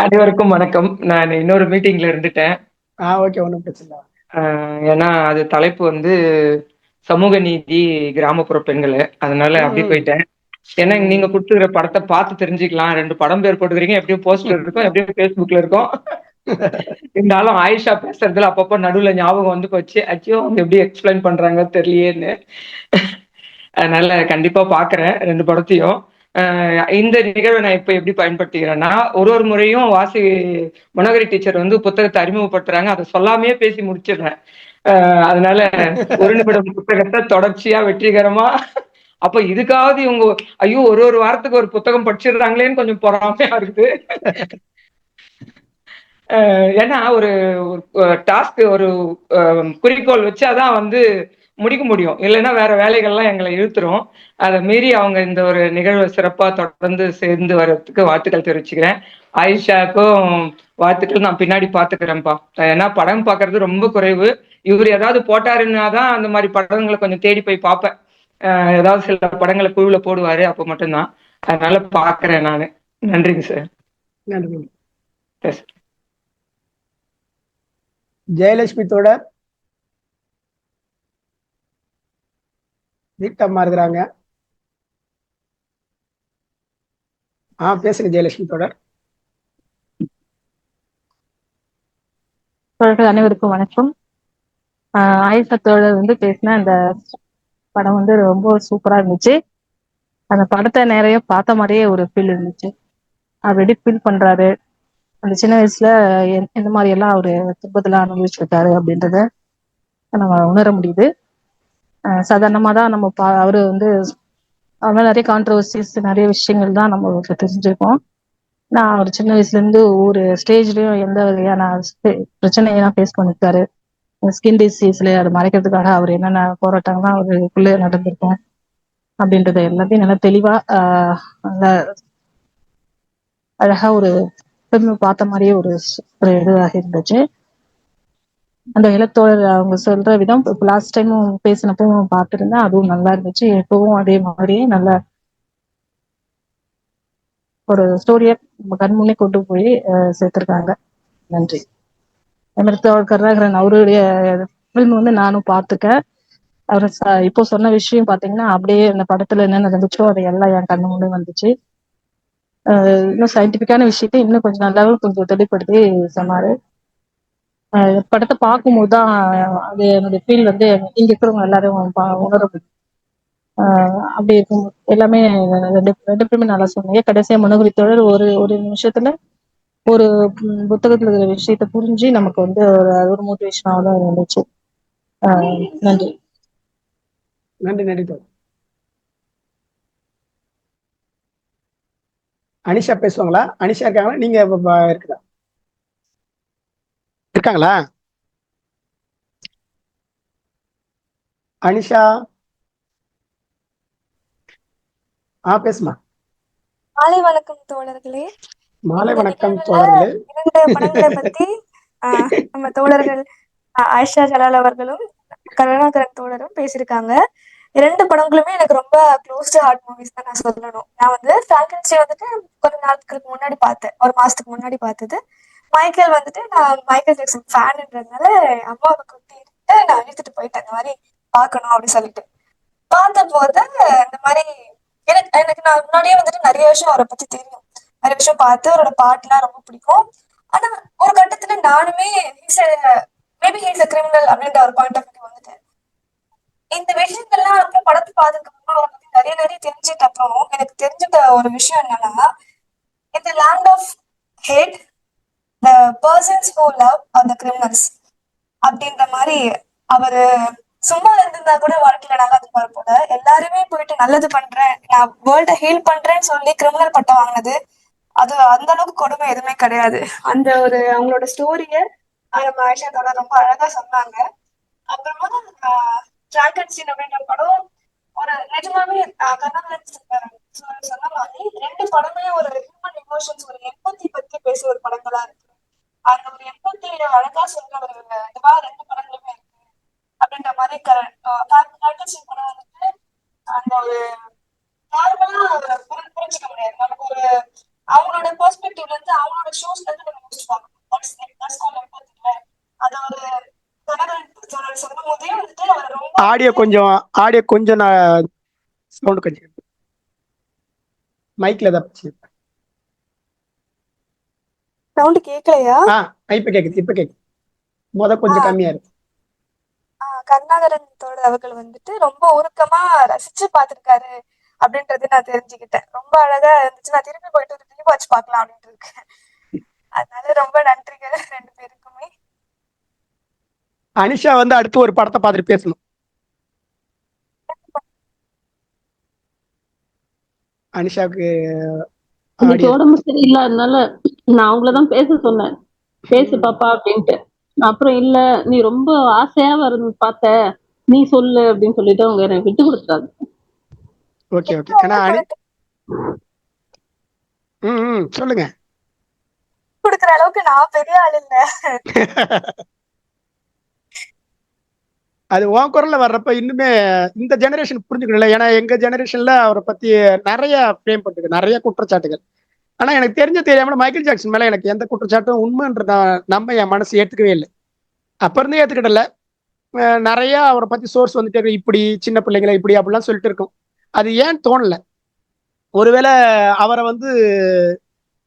அனைவருக்கும் வணக்கம். நான் இன்னொரு மீட்டிங்ல இருந்துட்டேன். ஓகே, ஒன்றும் பிரச்சனை இல்லை. ஏன்னா அது தலைப்பு வந்து சமூக நீதி கிராமப்புற பெண்கள், அதனால அப்படி போயிட்டேன். ஏன்னா நீங்க கொடுத்துக்கிற படத்தை பார்த்து தெரிஞ்சுக்கலாம். 2 படம் பேர் போட்டுக்கிறீங்க, எப்படியும் போஸ்டர் இருக்கும், எப்படியும் பேஸ்புக்ல இருக்கும். இருந்தாலும் ஆயிஷா பேசுறதுல அப்பப்போ நடுவுல ஞாபகம் வந்து போச்சு, அச்சோ அவங்க எப்படி எக்ஸ்பிளைன் பண்றாங்க தெரியலையேன்னு. அதனால கண்டிப்பா பாக்குறேன் 2 படத்தையும். இந்த நிகழ்வை நான் இப்ப எப்படி பயன்படுத்திக்கிறேன்னா, ஒரு முறையும் மனோகரி டீச்சர் வந்து புத்தகத்தை அறிமுகப்படுத்துறாங்க, அதை சொல்லாமையே பேசி முடிச்சிடுறேன். அதனால ஒரு நிமிடம் புத்தகத்தை தொடர்ச்சியா வெற்றிகரமா, அப்ப இதுக்காவது இவங்க ஐயோ ஒரு வாரத்துக்கு ஒரு புத்தகம் படிச்சிடுறாங்களேன்னு கொஞ்சம் பொறாமையா இருக்குது. ஏன்னா ஒரு டாஸ்க், ஒரு குறிக்கோள் வச்சாதான் வந்து முடிக்க முடியும், இல்லைன்னா வேற வேலைகள்லாம் எங்களை இழுத்துரும். அதை மீறி அவங்க இந்த ஒரு நிகழ்வை சிறப்பா தொடர்ந்து சேர்ந்து வர்றதுக்கு வாழ்த்துக்கள் தெரிவிச்சுக்கிறேன். ஆயிஷாக்கும் வாழ்த்துக்கள். நான் பின்னாடி பாத்துக்கிறேன்ப்பா, ஏன்னா படம் பாக்குறது ரொம்ப குறைவு. இவர் ஏதாவது போட்டாருன்னாதான் அந்த மாதிரி படங்களை கொஞ்சம் தேடி போய் பார்ப்பேன். ஏதாவது சில படங்களை குழுவுல போடுவாரு, அப்ப மட்டும்தான். அதனால பாக்குறேன் நானு. நன்றிங்க சார். நன்றி. எஸ். ஜெயலட்சுமி தோழர் வீட்டம்மா இருக்கிறாங்க. பேசுங்க ஜெயலட்சுமி தோழர். தோழர்கள் அனைவருக்கும் வணக்கம். ஆயிஷா தோழர் வந்து பேசின அந்த படம் வந்து ரொம்ப சூப்பரா இருந்துச்சு. அந்த படத்தை நிறைய பார்த்த மாதிரியே ஒரு ஃபீல் இருந்துச்சு. அவர் எப்படி ஃபீல் பண்றாரு, அந்த சின்ன வயசுல எந்த மாதிரி எல்லாம் அவரு துன்பத்தெல்லாம் அனுபவிச்சிருக்காரு அப்படின்றத நம்ம உணர முடியுது. சாதாரணமா தான் நம்ம அவரு வந்து அவனால நிறைய கான்ட்ரவர்சிஸ், நிறைய விஷயங்கள் தான் நம்ம தெரிஞ்சிருக்கோம். நான் அவர் சின்ன வயசுல இருந்து ஒரு ஸ்டேஜ்லயும் எந்த வகையான பிரச்சனையெல்லாம் ஃபேஸ் பண்ணிருக்காரு. ஸ்கின் டிசீஸ்ல அதை மறைக்கிறதுக்காக அவர் என்னென்ன போராட்டங்கள்லாம் அவருக்குள்ளே நடந்திருக்கும் அப்படின்றத எல்லாத்தையும் நல்லா தெளிவா நல்லா அழகா ஒரு பார்த்த மாதிரியே ஒரு இதுவாக இருந்துச்சு. அந்த இளத்தோழர் அவங்க சொல்ற விதம் இப்போ லாஸ்ட் டைமும் பேசினப்போ பார்த்துருந்தேன், அதுவும் நல்லா இருந்துச்சு. எப்பவும் அதே மாதிரியே நல்ல ஒரு ஸ்டோரியை நம்ம கண் முன்னே கொண்டு போய் சேர்த்திருக்காங்க. நன்றி. அமிர்தா கருணாகரன் அவருடைய ஃபில்ம் வந்து நானும் பார்த்துக்கேன். அவர் இப்போ சொன்ன விஷயம் பாத்தீங்கன்னா அப்படியே அந்த படத்துல என்ன நடந்துச்சோ அதை எல்லாம் என் கண்ணு முன்னே வந்துச்சு. இன்னும் சயின்டிபிக்கான விஷயத்த இன்னும் கொஞ்சம் நல்லாவும் கொஞ்சம் தெளிவுபடுத்தி சொன்னாரு. படத்தை பார்க்கும்போது தான் அது என்னுடைய ஃபீல் வந்து இங்க இருக்கிறவங்க எல்லாரும் உணர முடியும். அப்படி இருக்கும் எல்லாமே ரெண்டு பேருமே நல்லா சொன்னீங்க. கடைசியா மனோகரி தோழர் ஒரு நிமிஷத்துல ஒரு புத்தகத்துல இருக்கிற விஷயத்த புரிஞ்சு நமக்கு வந்து ஒரு மோட்டிவேஷனாக தான் இருந்துச்சு. நன்றி. நன்றி நன்றி தோழர். அனிஷா பேசுவாங்களா? அனிஷா இருக்காங்களா? நீங்க இருக்குதா இருக்காங்களா? அனிஷா பேசுமா. மாலை வணக்கம் தோழர்களே. மாலை வணக்கம் தோழர்களே. 2 படங்களை பத்தி நம்ம தோழர்கள் ஆயிஷா ஜலால் அவர்களும் கருணாகரன் தோழரும் பேசியிருக்காங்க. 2 படங்களுமே எனக்கு ரொம்ப க்ளோஸ் டு ஹார்ட் மூவிஸ் தான் நான் சொல்லணும். நான் வந்து ஃப்ராங்கன்ஸ்டே வந்துட்டு கொஞ்ச நாட்களுக்கு முன்னாடி பார்த்தேன், ஒரு மாசத்துக்கு முன்னாடி பார்த்தது. மைக்கேல் வந்துட்டு நான் மைக்கேல் ஜாக்சன் ஃபேன்ன்றதுனால அம்மாவை கூட்டிட்டு நான் இழுத்துட்டு போயிட்டேன், இந்த மாதிரி பார்க்கணும் அப்படின்னு சொல்லிட்டு. பார்த்த போது இந்த மாதிரி எனக்கு நான் முன்னாடியே வந்துட்டு நிறைய விஷயம் அவரை பத்தி தெரியும், நிறைய விஷயம் பார்த்து அவரோட பாட்டுலாம் ரொம்ப பிடிக்கும். ஆனா ஒரு கட்டத்துல நானுமே மேபி ஹீஸ் கிரிமினல் அப்படின்ற ஒரு பாயிண்ட் ஆஃப் வியூ வந்துட்டேன். இந்த விஷயங்கள்லாம் அப்புறம் படத்தை பார்த்ததுக்கு அப்புறம் அவரை பத்தி நிறைய தெரிஞ்சுட்டு அப்புறம் எனக்கு தெரிஞ்சுட்ட ஒரு விஷயம் என்னன்னா, இந்த land of hate the persons who love are the criminals அப்படின்ற மாதிரி அவரு சும்மா இருந்திருந்தா கூட வாழ்க்கையில நல்லா இருப்பாரு போல. எல்லாருமே போயிட்டு நல்லது பண்றேன், நான் வேர்ல்ட ஹீல் பண்றேன்னு சொல்லி கிரிமினல் பட்டம் வாங்கினது, அது அந்த அளவுக்கு கொடுமை எதுவுமே கிடையாது. அந்த ஒரு அவங்களோட ஸ்டோரிய நம்ம ஆயிஷா தோழர் ரொம்ப அழகா சொன்னாங்க. அப்புறமா டிராகன் சீன் அப்படின்ற படம் ஒரு நிஜமாவே கர்நாடகன் சொன்ன மாதிரி 2 படமே ஒரு ஹியூமன் எமோஷன்ஸ், ஒரு எம்பத்தி பத்தி பேசுற ஒரு படங்களா இருக்கு. அந்த ஒரு எம்பத்தி அழகா சொல்ற ஒரு இதுவா 2 படங்களுமே இருக்கு அப்படின்ற மாதிரி டிராகன் சீன் படம் வந்துட்டு அந்த ஒரு நார்மலா புரிஞ்சுக்க முடியாது. நமக்கு ஒரு அவங்களோட பெர்ஸ்பெக்டிவ்ல இருந்து அவங்களோட ஷூஸ்ல இருந்து நம்ம யோசிச்சு பார்க்கணும். அத ஒரு கர்நாடகன் சொல்லும் போதே வந்துட்டு அவர் ரொம்ப ஆடியோ கொஞ்சம் நான் சவுண்ட் கொஞ்சம் மைக்ல ஏதாவது சவுண்ட் கேட்கலையா? இப்ப கேக்குது. கொஞ்சம் கம்மியா இருக்கு. கருணாகரன் தோழர் அவர்கள் வந்துட்டு ரொம்ப உருக்கமா ரசிச்சு பார்த்திருக்காரு அப்படின்றது நான் தெரிஞ்சுக்கிட்டேன். ரொம்ப அழகா இருந்துச்சு. நான் திரும்பி போயிட்டு ஒரு டிவி வாட்ச் பார்க்கலாம் அப்படின்ட்டு இருக்கேன். அதனால ரொம்ப நன்றிங்க 2 பேருக்குமே. அனிஷா வந்து அடுத்து ஒரு படத்தை பார்த்துட்டு பேசணும். அனிஷாவுக்கு இன்னைக்கு உடம்பு சரியில்லாதனால நான் அவங்களதான் பேச சொன்னேன், பேசு பாப்பா அப்படின்ட்டு. அப்புறம் இல்ல நீ ரொம்ப ஆசையா வரும் பார்த்த, நீ சொல்லு அப்படின்னு சொல்லிட்டு அவங்க எனக்கு விட்டு கொடுத்தாங்க. ஓகே ஏன்னா சொல்லுங்க. கொடுக்குற அளவுக்கு நான் பெரிய ஆள் இல்ல. அது உன் குரல்ல வர்றப்ப இன்னுமே இந்த ஜெனரேஷன் புரிஞ்சுக்கணும்ல. ஏன்னா எங்க ஜெனரேஷன்ல அவரை பத்தி நிறைய ஃப்ரேம் போட்டுருக்கு, நிறைய குற்றச்சாட்டுகள். ஆனா எனக்கு தெரியாம மைக்கேல் ஜாக்சன் மேல எனக்கு எந்த குற்றச்சாட்டும் உண்மைன்ற நம்ம என் மனசு ஏத்துக்கவே இல்லை. அப்ப இருந்தே ஏத்துக்கிடல. நிறைய அவரை பத்தி சோர்ஸ் வந்துட்டு இருக்கு, இப்படி சின்ன பிள்ளைங்களை இப்படி அப்படிலாம் சொல்லிட்டு இருக்கோம். அது ஏன் தோணல? ஒருவேளை அவரை வந்து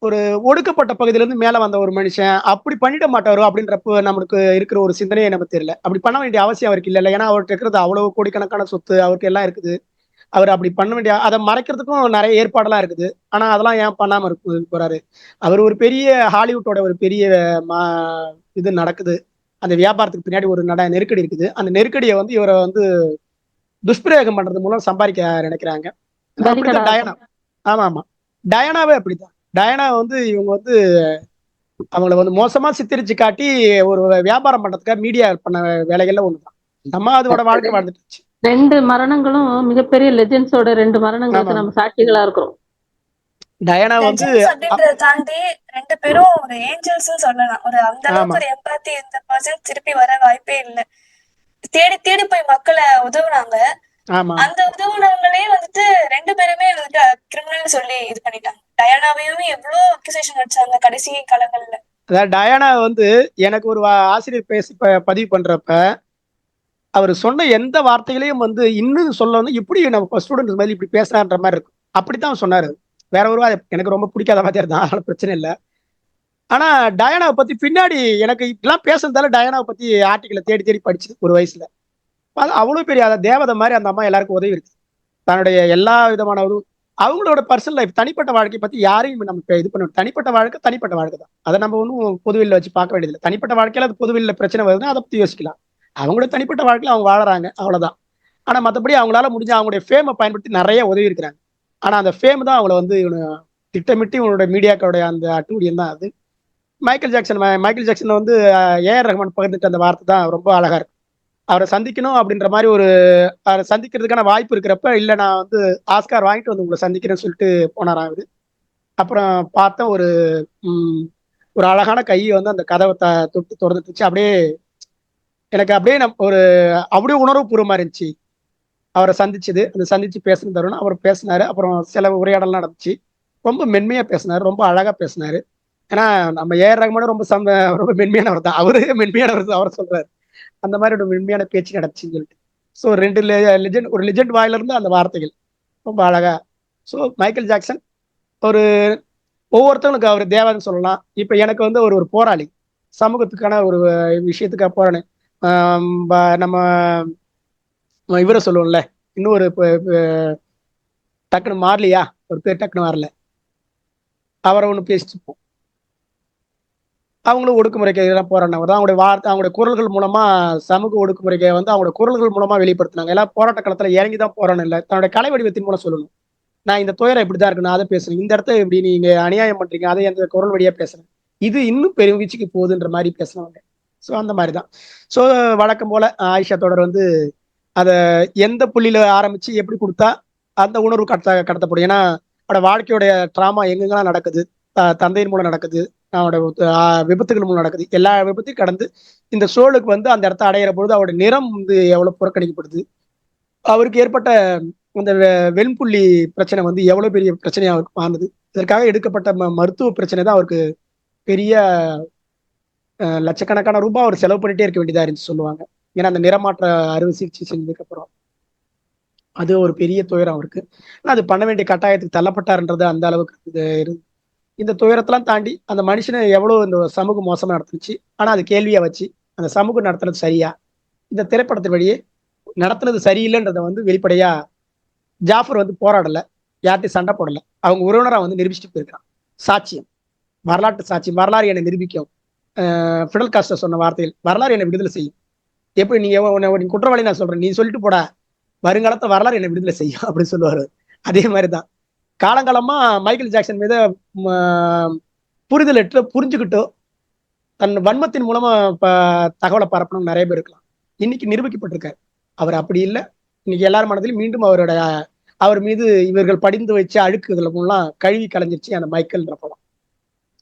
ஒரு ஒடுக்கப்பட்ட பகுதியிலேருந்து மேல வந்த ஒரு மனுஷன் அப்படி பண்ணிட மாட்டாரோ அப்படின்றப்ப நம்மளுக்கு இருக்கிற ஒரு சிந்தனையே நமக்கு தெரியல. அப்படி பண்ண வேண்டிய அவசியம் அவருக்கு இல்லை. ஏன்னா அவர்கிட்ட இருக்கிறது அவ்வளவு கோடிக்கணக்கான சொத்து அவருக்கு எல்லாம் இருக்குது. அவர் அப்படி பண்ண வேண்டிய அதை மறைக்கிறதுக்கும் நிறைய ஏற்பாடெல்லாம் இருக்குது. ஆனா அதெல்லாம் ஏன் பண்ணாம போறாரு? அவர் ஒரு பெரிய ஹாலிவுட்டோட ஒரு பெரிய இது நடக்குது. அந்த வியாபாரத்துக்கு பின்னாடி ஒரு நெருக்கடி இருக்குது. அந்த நெருக்கடியை வந்து இவரை வந்து துஷ்பிரயோகம் பண்றது மூலம் சம்பாதிக்க நினைக்கிறாங்க. டயனா, ஆமா டயனாவே அப்படித்தான். டயனா வந்து இவங்க வந்து அவங்கள வந்து மோசமா சித்தரிச்சு காட்டி ஒரு வியாபாரம் பண்றதுக்காக மீடியா பண்ண வேலைகள்ல ஒண்ணுதான். நம்ம அதோட வாழ்க்கை வாழ்ந்துட்டு 2 மரணங்களும் மிகப்பெரிய லெஜெண்ட்ஸோட 2 மரணங்களுக்கு நம்ம சாட்சிகளா இருக்கிறோம். டயனா வந்து அப்படின்றத தாண்டி 2 பேரும் ஒரு ஏஞ்சல்ஸ் சொல்லலாம். ஒரு அந்த அளவுக்கு ஒரு எம்பாத்தி இந்த பர்சன் திருப்பி வர வாய்ப்பே இல்லை. தேடி தேடி போய் மக்களை உதவுனாங்க. அந்த உதவுனவங்களே வந்துட்டு 2 பேருமே வந்துட்டு கிரிமினல் சொல்லி இது பண்ணிட்டாங்க. டயானாவையுமே எவ்வளவு அக்யூசேஷன் வச்சாங்க கடைசி காலங்கள்ல. அதாவது டயானா வந்து எனக்கு ஒரு ஆசிரியர் பேசி பதிவு பண்றப்ப அவர் சொன்ன எந்த வார்த்தைகளையும் வந்து இன்னும் சொல்ல வந்து இப்படி நம்ம ஸ்டூடெண்ட்ஸ் மாதிரி இப்படி பேசுறான்ற மாதிரி இருக்கும். அப்படித்தான் சொன்னாரு. வேற ஒரு எனக்கு ரொம்ப பிடிக்காத மாதிரி தான், அதனால பிரச்சனை இல்லை. ஆனா டயானாவை பத்தி பின்னாடி எனக்கு இப்பெல்லாம் பேசுறதால டயானாவை பத்தி ஆர்டிகளை தேடி தேடி படிச்சு ஒரு வயசுல அவ்வளவு பெரிய தேவதை மாதிரி அந்த அம்மா எல்லாருக்கும் உதவி இருக்கு. தன்னுடைய எல்லா விதமான அவங்களோட பர்சனல் லைஃப், தனிப்பட்ட வாழ்க்கை பத்தி யாரையும் நம்ம இது பண்ண, தனிப்பட்ட வாழ்க்கை தான். அதை நம்ம ஒன்றும் பொதுவெளியில வச்சு பார்க்க வேண்டியதில்லை. தனிப்பட்ட வாழ்க்கையில அது பொதுவெளியில பிரச்சனை வருதுன்னா அதை பத்தி யோசிக்கலாம். அவங்களோட தனிப்பட்ட வாழ்க்கையில அவங்க வாழறாங்க, அவ்வளவுதான். ஆனா மற்றபடி அவங்களால முடிஞ்ச அவங்களுடைய ஃபேமை பயன்படுத்தி நிறைய உதவி இருக்கிறாங்க. ஆனா அந்த ஃபேம் தான் அவங்கள வந்து திட்டமிட்டு இவங்களோட மீடியாக்களுடைய அந்த அட்டூழியம் தான் அது. மைக்கேல் ஜாக்சன் வந்து ஏஆர் ரஹ்மான் பகிர்ந்துட்டு அந்த வார்த்தை தான் ரொம்ப அழகா இருக்கு. அவரை சந்திக்கணும் அப்படின்ற மாதிரி அவரை சந்திக்கிறதுக்கான வாய்ப்பு இருக்கிறப்ப, இல்லை நான் வந்து ஆஸ்கார் வாங்கிட்டு வந்து உங்களை சந்திக்கிறேன்னு சொல்லிட்டு போனாராம் அவரு. அப்புறம் பார்த்தா ஒரு அழகான கையை வந்து அந்த கதவை தொட்டு திறந்துட்டுச்சு. அப்படியே எனக்கு அப்படியே அப்படியே உணர்வு பூர்வமா இருந்துச்சு அவரை சந்திச்சது. அந்த சந்திச்சு பேசுன தருணம் அவர் பேசினாரு. அப்புறம் சில உரையாடலாம் நடந்துச்சு. ரொம்ப மென்மையா பேசினாரு, ரொம்ப அழகா பேசினாரு. ஏன்னா நம்ம ஏஆர் ரஹ்மான் ரொம்ப மென்மையானவர் தான். அவரு மென்மையானவர் தான் அவர் சொல்றாரு. அந்த மாதிரி ஒரு மென்மையான பேச்சு நடந்துச்சுன்னு சொல்லிட்டு. ஸோ 2 லெஜெண்ட் வாயில இருந்து அந்த வார்த்தைகள் ரொம்ப அழகா. ஸோ மைக்கேல் ஜாக்சன் ஒவ்வொருத்தவங்களுக்கு அவர் தேவன்னு சொல்லலாம். இப்ப எனக்கு வந்து ஒரு போராளி, சமூகத்துக்கான ஒரு விஷயத்துக்காக போராடு. நம்ம இவரை சொல்லுவோம்ல, இன்னொரு டக்குனு மாறலையா, ஒரு பேர் டக்குனு வரல, அவரை ஒண்ணு பேசிட்டு இருப்போம். அவங்களும் ஒடுக்குமுறைக்கு எதிராக போராடினவர் தான். அவங்களுடைய வார்த்தை, அவங்களுடைய குரல்கள் மூலமா சமூக ஒடுக்குமுறைக்கு வந்து அவங்களுடைய குரல்கள் மூலமா வெளிப்படுத்தினாங்க. எல்லாம் போராட்ட களத்துல இறங்கி தான் போராடணும் இல்லை, தன்னுடைய கலை வடிவத்தின் மூலம் சொல்லணும். நான் இந்த துயரம் இப்படிதான் இருக்கு, நான் அதை பேசுறேன், இந்த இடத்த இப்படி நீங்க அநியாயம் பண்றீங்க, அதை அந்த குரல் வழியா பேசுறேன், இது இன்னும் பெரும் வீச்சுக்கு போகுதுன்ற மாதிரி பேசினவங்க. ஸோ அந்த மாதிரி தான். ஸோ வழக்கம் போல ஆயிஷா தொடர் வந்து அதை எந்த புள்ளியில ஆரம்பிச்சு எப்படி கொடுத்தா அந்த உணர்வு கடத்தப்படும். ஏன்னா அவட வாழ்க்கையோடைய ட்ராமா எங்கெங்கெல்லாம் நடக்குது, தந்தையின் மூலம் நடக்குது, அவனோட விபத்துகள் மூலம் நடக்குது, எல்லா விபத்தையும் கடந்து இந்த சோழுக்கு வந்து அந்த இடத்த அடையிற பொழுது அவருடைய நிறம் வந்து எவ்வளவு புறக்கணிக்கப்படுது, அவருக்கு ஏற்பட்ட அந்த வெண்புள்ளி பிரச்சனை வந்து எவ்வளவு பெரிய பிரச்சனையா அவருக்கு ஆனது, இதற்காக எடுக்கப்பட்ட மருத்துவ பிரச்சனை தான் அவருக்கு பெரிய லட்சக்கணக்கான ரூபாய் அவர் செலவு பண்ணிட்டே இருக்க வேண்டியதா இருந்துச்சு சொல்லுவாங்க. ஏன்னா அந்த நிறமாற்ற அறுவை சிகிச்சை செஞ்சதுக்கு அப்புறம் அது ஒரு பெரிய துயரம் அவருக்கு. அது பண்ண வேண்டிய கட்டாயத்துக்கு தள்ளப்பட்டாருன்றது அந்த அளவுக்கு இது. இந்த துயரத்தெல்லாம் தாண்டி அந்த மனுஷனை எவ்வளவு இந்த சமூகம் மோசமா நடத்துச்சு, ஆனா அது கேள்வியா வச்சு அந்த சமூகம் நடத்துனது சரியா, இந்த திரைப்படத்தின் வழியே நடத்துனது சரியில்லைன்றத வந்து வெளிப்படையா ஜாஃபர் வந்து போராடல, யார்ட்டையும் சண்டை போடல, அவங்க உறவினரா வந்து நிரூபிச்சுட்டு போயிருக்கான். சாட்சியம், வரலாற்று சாட்சியம், வரலாறு என்னை நிரூபிக்கும். ஃபிடல் காஸ்டர் சொன்ன வார்த்தையில் வரலாறு என்னை விடுதலை செய்யும். எப்படி நீ குற்றவாளி நான் சொல்றேன், நீ சொல்லிட்டு போடா, வருங்காலத்தை வரலாறு என்னை விடுதலை செய்யும் அப்படின்னு சொல்லுவாரு. அதே மாதிரிதான் காலங்காலமா மைக்கேல் ஜாக்சன் மீது புரிதலற்று புரிஞ்சுக்கிட்டோ தன் வன்மத்தின் மூலமா தகவலை பரப்பணும் நிறைய பேர் இருக்கலாம். இன்னைக்கு நிரூபிக்கப்பட்டிருக்காரு அவர் அப்படி இல்லை. இன்னைக்கு எல்லாரும் மனதிலும் மீண்டும் அவர் மீது இவர்கள் படிந்து வச்ச அழுக்குகள் மூலம் கழுவி கலைஞ்சிருச்சு அந்த மைக்கேல்ன்ற படம்,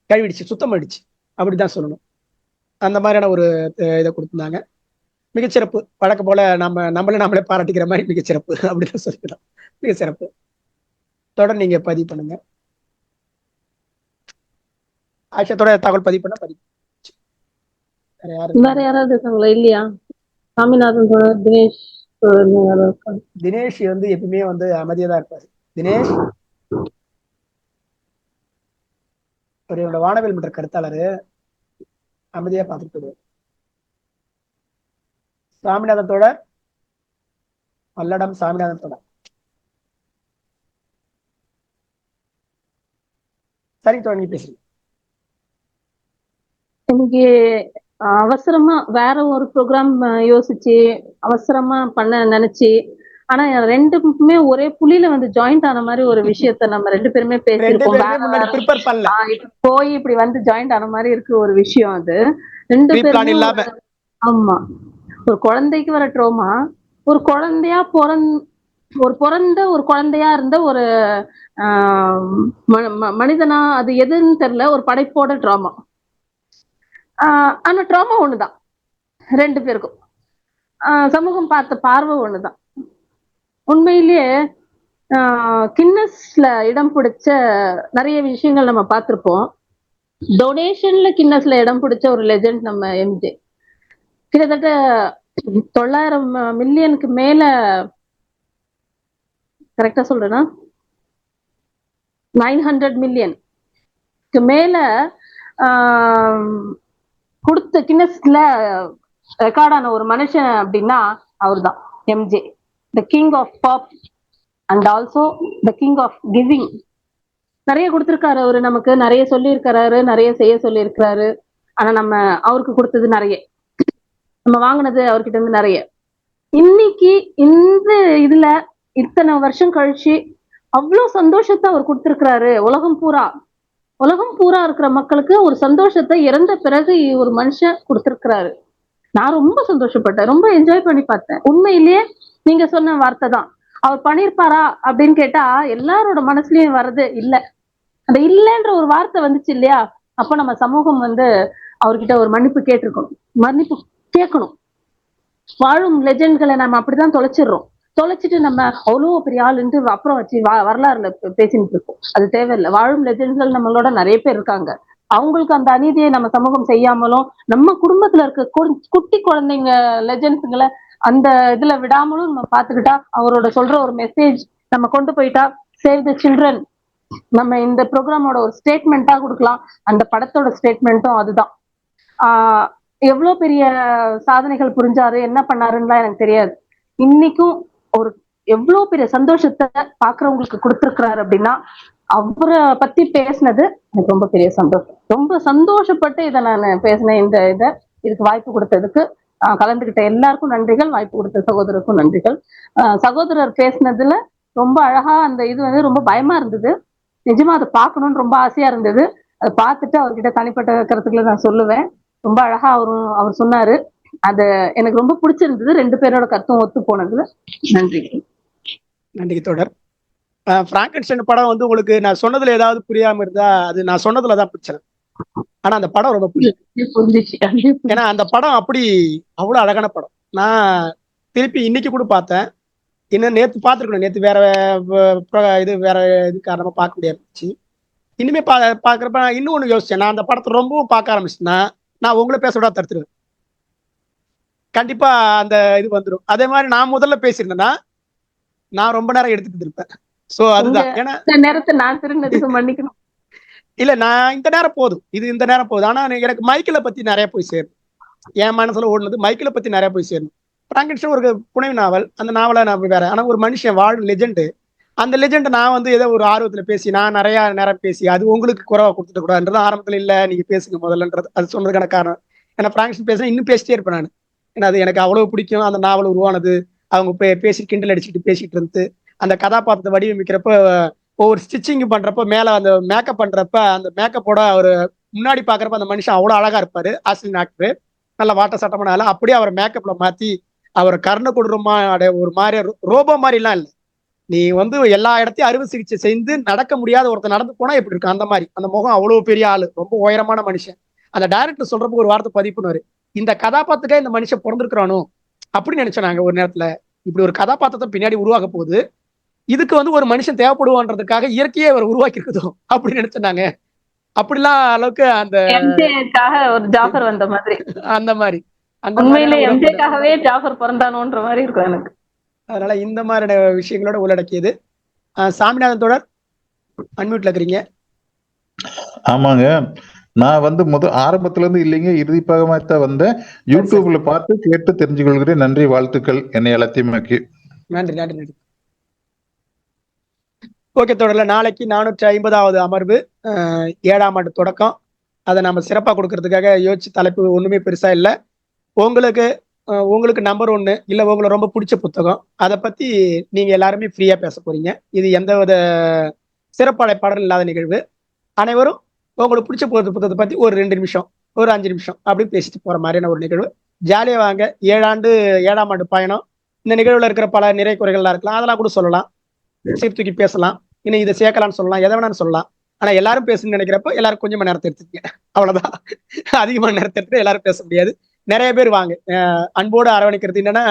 கழுவிடுச்சு, சுத்தம் அடிச்சு, அப்படிதான் சொல்லணும். அந்த மாதிரியான ஒரு இதை கொடுத்திருந்தாங்க. மிகச்சிறப்பு. வழக்கம் போல நம்மளே பாராட்டிக்கிற மாதிரி மிகச்சிறப்பு அப்படின்னு சொல்லிக்கலாம். மிகச்சிறப்பு. தொடர் நீங்க பதிவு பண்ணுங்க. ஆஷத்தோட தகவல் பதிவு பண்ண பதிவு. வேற யாராவது இருக்காங்களா? இல்லையா? சாமிநாதன் தோழர், தினேஷ் வந்து எப்பவுமே வந்து அமைதியா தான் இருப்பாரு. தினேஷ் என்னோட வானவில் மன்ற கருத்தாளரு, அமைதியா பார்த்துட்டு போடுவார். சாமிநாதத்தோட பல்லடம் சாமிநாதத்தோட சரி தொடங்கி பேசுறீங்க. எனக்கு அவசரமா வேற ஒரு ப்ரோக்ராம் யோசிச்சு அவசரமா பண்ண நினைச்சு, ஆனா ரெண்டுக்குமே ஒரே புள்ளியில வந்து ஜாயிண்ட் ஆன மாதிரி ஒரு விஷயத்த நம்ம ரெண்டு பேருமே பேசிருக்கோம். போய் இப்படி வந்து ஜாயிண்ட் ஆன மாதிரி இருக்கு ஒரு விஷயம். அது ரெண்டு பேரும் ஆமா, ஒரு குழந்தைக்கு வர ட்ரோமா, ஒரு குழந்தையா பிறந்த ஒரு குழந்தையா இருந்த ஒரு மனிதனா, அது எதுன்னு தெரியல, ஒரு படைப்போட ட்ராமா. ஆனா ட்ராமா ஒண்ணுதான் ரெண்டு பேருக்கும். சமூகம் பார்த்த பார்வை ஒண்ணுதான். உண்மையிலேயே கின்னஸ்ல இடம் பிடிச்ச நிறைய விஷயங்கள் நம்ம பார்த்திருப்போம். டொனேஷன்ல கின்னஸ்ல இடம் பிடிச்ச ஒரு லெஜெண்ட் நம்ம எம்ஜே. கிட்டத்தட்ட 900 மில்லியனுக்கு மேல, கரெக்டா சொல்றேன்னா 900 மில்லியனுக்கு மேல கொடுத்த கின்னஸ்ல ரெக்கார்டான ஒரு மனுஷன் அப்படின்னா அவர்தான் MJ. The king of pop and also the king of giving. நிறைய கொடுத்திருக்காரு அவரு, நமக்கு நிறைய சொல்லியிருக்கிறாரு, நிறைய செய்ய சொல்லியிருக்கிறாரு. ஆனா நம்ம அவருக்கு கொடுத்தது நிறைய, நம்ம வாங்கினது அவர்கிட்ட இருந்து நிறைய. இன்னைக்கு இந்த இதுல இத்தனை வருஷம் கழிச்சு அவ்வளவு சந்தோஷத்தை அவர் கொடுத்திருக்கிறாரு. உலகம் பூரா இருக்கிற மக்களுக்கு ஒரு சந்தோஷத்தை இறந்த பிறகு ஒரு மனுஷன் கொடுத்திருக்கிறாரு. நான் ரொம்ப சந்தோஷப்பட்டேன், ரொம்ப என்ஜாய் பண்ணி பார்த்தேன். உண்மையிலேயே நீங்க சொன்ன வார்த்தை தான். அவர் பண்ணிருப்பாரா அப்படின்னு கேட்டா எல்லாரோட மனசுலயும் வர்றது இல்ல. அந்த இல்லைன்ற ஒரு வார்த்தை வந்துச்சு இல்லையா, அப்ப நம்ம சமூகம் வந்து அவர்கிட்ட ஒரு மன்னிப்பு கேட்கணும். வாழும் லெஜெண்ட்களை நம்ம அப்படிதான் தொலைச்சிட்டு நம்ம அவ்வளோ பெரிய ஆளுன்ட்டு அப்புறம் வச்சு வரலாறுல பேசிட்டு இருக்கோம். அது தேவையில்லை. வாழும் லெஜெண்ட்கள் நம்மளோட நிறைய பேர் இருக்காங்க. அவங்களுக்கு அந்த அநீதியை நம்ம சமூகம் செய்யாமலும், நம்ம குடும்பத்துல இருக்க குட்டி குழந்தைங்க லெஜெண்ட்ஸுங்களை அந்த இதுல விடாமலும் நம்ம பாத்துக்கிட்டா, அவரோட சொல்ற ஒரு மெசேஜ் நம்ம கொண்டு போயிட்டா, சேவ் த சில்ட்ரன் நம்ம இந்த ப்ரோக்ராமோட ஒரு ஸ்டேட்மெண்டா கொடுக்கலாம். அந்த படத்தோட ஸ்டேட்மெண்ட்டும் அதுதான். எவ்வளவு பெரிய சாதனைகள் புரிஞ்சாரு, என்ன பண்ணாருன்னு எனக்கு தெரியாது. இன்னைக்கும் ஒரு எவ்வளவு பெரிய சந்தோஷத்தை பாக்குறவங்களுக்கு கொடுத்திருக்கிறாரு அப்படின்னா அவரை பத்தி பேசினது எனக்கு ரொம்ப பெரிய சந்தோஷம். ரொம்ப சந்தோஷப்பட்டு இதை நான் பேசினேன். இதுக்கு வாய்ப்பு கொடுத்ததுக்கு கலந்துகிட்ட எல்லாருக்கும் நன்றிகள். வாய்ப்பு கொடுத்த சகோதரருக்கும் நன்றிகள். சகோதரர் பேசினதுல ரொம்ப அழகா அந்த இது வந்து ரொம்ப பயமா இருந்தது. நிஜமா அதை பார்க்கணும்னு ரொம்ப ஆசையா இருந்தது. அதை பார்த்துட்டு அவர்கிட்ட தனிப்பட்ட கருத்துக்களை நான் சொல்லுவேன். ரொம்ப அழகா அவர் சொன்னாரு. அது எனக்கு ரொம்ப பிடிச்சிருந்தது. 2 பேரோட கருத்தும் ஒத்து போனதுல. நன்றி. நன்றி தொடர். பிராங்கன்ஸ்டைன் படம் வந்து உங்களுக்கு நான் சொன்னதுல ஏதாவது புரியாம இருந்தா அது நான் சொன்னதுலதான் பிரச்சனை. ஆனா அந்த படம் ரொம்ப புரிஞ்சிச்சு. ஏன்னா அந்த படம் அவ்வளவு அழகான படம். நான் திருப்பி இன்னைக்கு கூட பார்த்தேன். இன்னும் நேத்து பார்த்துருக்கணும். நேத்து வேற இது காரணமா பார்க்க முடியாது. இனிமே பாக்குறப்ப நான் இன்னும் ஒண்ணு யோசிச்சேன். நான் அந்த படத்தை ரொம்பவும் பார்க்க ஆரம்பிச்சுன்னா நான் உங்களை பேச விட தடுத்துருவேன். கண்டிப்பா அந்த இது வந்துடும். அதே மாதிரி நான் முதல்ல பேசியிருந்தேன்னா நான் ரொம்ப நேரம் எடுத்துட்டு இருப்பேன். சோ அதுதான். ஏன்னா நேரத்தை நான் திருநதுக்கு மன்னிக்கணும். இல்ல நான் இந்த நேரம் போதும். இந்த நேரம் போதும். ஆனா எனக்கு மைக்கேலை பத்தி நிறைய போய் சேரணும். என் மனசுல ஓடுனது மைக்கேலை பத்தி நிறைய போய் சேரணும். பிராங்கன்ஸ்டைன் ஒரு புனைவு நாவல். அந்த நாவலை நான் வேற. ஆனா ஒரு மனுஷன் வாழும் லெஜெண்டு. அந்த லெஜெண்ட் நான் வந்து ஏதோ ஒரு ஆர்வத்துல பேசி நான் நிறைய நேரம் பேசி அது உங்களுக்கு குறைவா கொடுத்துட்டு கூடாதுன்றது ஆரம்பத்துல இல்ல நீங்க பேசுங்க முதல்லன்றது அது சொன்னதுக்கான காரணம். ஏன்னா பிராங்கன்ஸ்டைன் பேசுனா இன்னும் பேசிட்டே இருப்பேன் நான். ஏன்னா அது எனக்கு அவ்வளவு பிடிக்கும். அந்த நாவல் உருவானது அவங்க பேசி கிண்டல் அடிச்சுட்டு பேசிட்டு இருந்து அந்த கதாபாத்திரத்தை வடிவமைக்கிறப்ப ஒவ்வொரு ஸ்டிச்சிங் பண்றப்ப மேல அந்த மேக்கப் பண்றப்ப அந்த மேக்கப்போட ஒரு முன்னாடி பாக்குறப்ப அந்த மனுஷன் அவ்வளவு அழகா இருப்பாரு. Australian actor. நல்ல வாட்ட சட்டமான அப்படியே அவர் மேக்கப்ல மாத்தி அவர் கர்ண கொடூரமா ஒரு மாதிரி ரோபோ மாதிரி எல்லாம் இல்லை. நீ வந்து எல்லா இடத்தையும் அறுவை சிகிச்சை செய்து நடக்க முடியாத ஒருத்தர் நடந்து போனா எப்படி இருக்கும் அந்த மாதிரி. அந்த முகம் அவ்வளவு பெரிய ஆளு. ரொம்ப உயரமான மனுஷன். அந்த டைரக்டர் சொல்றப்ப ஒரு வார்த்தை பதிவு பண்ணுவாரு. இந்த கதாபாத்திரத்துக்கே இந்த மனுஷன் பிறந்திருக்கிறானோ அப்படின்னு நினைச்சோம் நாங்க ஒரு நேரத்துல. இப்படி ஒரு கதாபாத்திரத்தை பின்னாடி உருவாக்க போகுது. இதுக்கு வந்து ஒரு மனுஷன் தேவைப்படுவான்றதுக்காக இயற்கையே அவர் உருவாக்கி இருக்குதோ அப்படின்னு நினைச்சாங்க. அப்படிலாம் அளவுக்கு அந்த ஒரு ஜாஃபர் வந்த மாதிரி அந்த மாதிரி உண்மையிலே எம்ஜேக்காகவே ஜாஃபர் பிறந்தானோன்ற மாதிரி இருக்கும் எனக்கு. அதனால இந்த மாதிரி விஷயங்களோட உள்ளடக்கியது. சாமிநாதன் தொடர் அன்மியூட்ல இருக்கிறீங்க. ஆமாங்க. நான் வந்து ஆரம்பத்துல இருந்து இல்லைங்க, இறுதி பாகமாத்தான் வந்தேன். யூடியூப்ல பார்த்து கேட்டு தெரிஞ்சு கொள்கிறேன். நன்றி, வாழ்த்துக்கள் என்னை எல்லாத்தையுமாக்கி. நன்றி நன்றி நன்றி. ஓகே தொடர்ல நாளைக்கு 450வது அமர்வு 7ஆம் ஆண்டு தொடக்கம். அதை நம்ம சிறப்பா கொடுக்கறதுக்காக யோசிச்சு தலைப்பு ஒண்ணுமே பெருசா இல்லை. உங்களுக்கு நம்பர் 1 இல்ல உங்களை ரொம்ப பிடிச்ச புத்தகம் அதை பத்தி நீங்க எல்லாருமே ஃப்ரீயா பேச போறீங்க. இது எந்தவித சிறப்பு அழைப்பாளர் இல்லாத நிகழ்வு. அனைவரும் உங்களுக்கு பிடிச்ச புத்தகத்தை பத்தி ஒரு 2 நிமிஷம் ஒரு 5 நிமிஷம் அப்படி பேசிட்டு போற மாதிரியான ஒரு நிகழ்வு. ஜாலியா வாங்க. 7ஆம் ஆண்டு பயணம். இந்த நிகழ்வுல இருக்கிற பல நிறை குறைகள்லாம் இருக்கலாம். அதெல்லாம் கூட சொல்லலாம். சீர்தூக்கி பேசலாம். இன்னும் இதை சேர்க்கலாம்னு சொல்லலாம். எதை வேணாலும் சொல்லலாம். ஆனா எல்லாரும் பேசணும்னு நினைக்கிறப்போ எல்லாரும் கொஞ்சமா நேரத்தை எடுத்துக்கங்க. அவ்வளவுதான். அதிகமான நேரத்தை எடுத்துட்டு எல்லாரும் பேச முடியாது. நிறைய பேர் வாங்க. அன்போடு அரவணைக்கிறது என்னன்னா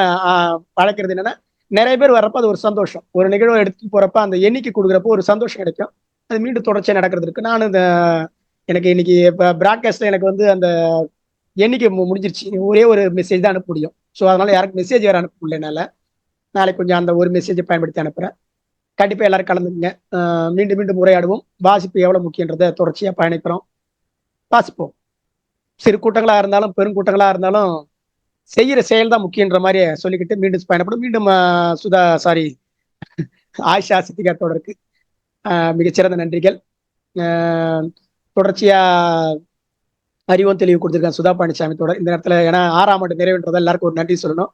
வளர்க்கறது என்னன்னா நிறைய பேர் வர்றப்ப அது ஒரு சந்தோஷம். ஒரு நிகழ்வை எடுத்துட்டு போறப்ப அந்த எண்ணிக்கை கொடுக்குறப்போ ஒரு சந்தோஷம் கிடைக்கும். அது மீண்டும் தொடர்ச்சியா நடக்கிறது இருக்கு. நான் எனக்கு இன்னைக்கு பிராட்காஸ்ட்ல எனக்கு வந்து அந்த எண்ணிக்கை முடிஞ்சிருச்சு. ஒரே ஒரு மெசேஜ் தான் அனுப்ப முடியும். ஸோ அதனால யாருக்கு மெசேஜ் வேற அனுப்ப முடியல என்னால. நாளைக்கு கொஞ்சம் அந்த ஒரு மெசேஜை பயன்படுத்தி அனுப்புறேன். கண்டிப்பா எல்லாரும் கலந்துங்க. மீண்டும் மீண்டும் உரையாடுவோம். வாசிப்பு எவ்வளவு முக்கியன்றதை தொடர்ச்சியா பயணிக்கிறோம். வாசிப்போம். சிறு கூட்டங்களா இருந்தாலும் பெருங்கூட்டங்களா இருந்தாலும் செய்யற செயல் தான் முக்கியன்ற மாதிரி சொல்லிக்கிட்டு மீண்டும் பயணப்படும். மீண்டும் ஆயிஷா சித்திகா தொடருக்கு மிகச்சிறந்த நன்றிகள். தொடர்ச்சியா அறிவும் தெளிவு கொடுத்துருக்காங்க சுதா பழனிசாமி தொடர் இந்த நேரத்துல. ஏன்னா 6ஆம் ஆண்டு நிறைவுன்றதை எல்லாருக்கும் ஒரு நன்றி சொல்லணும்.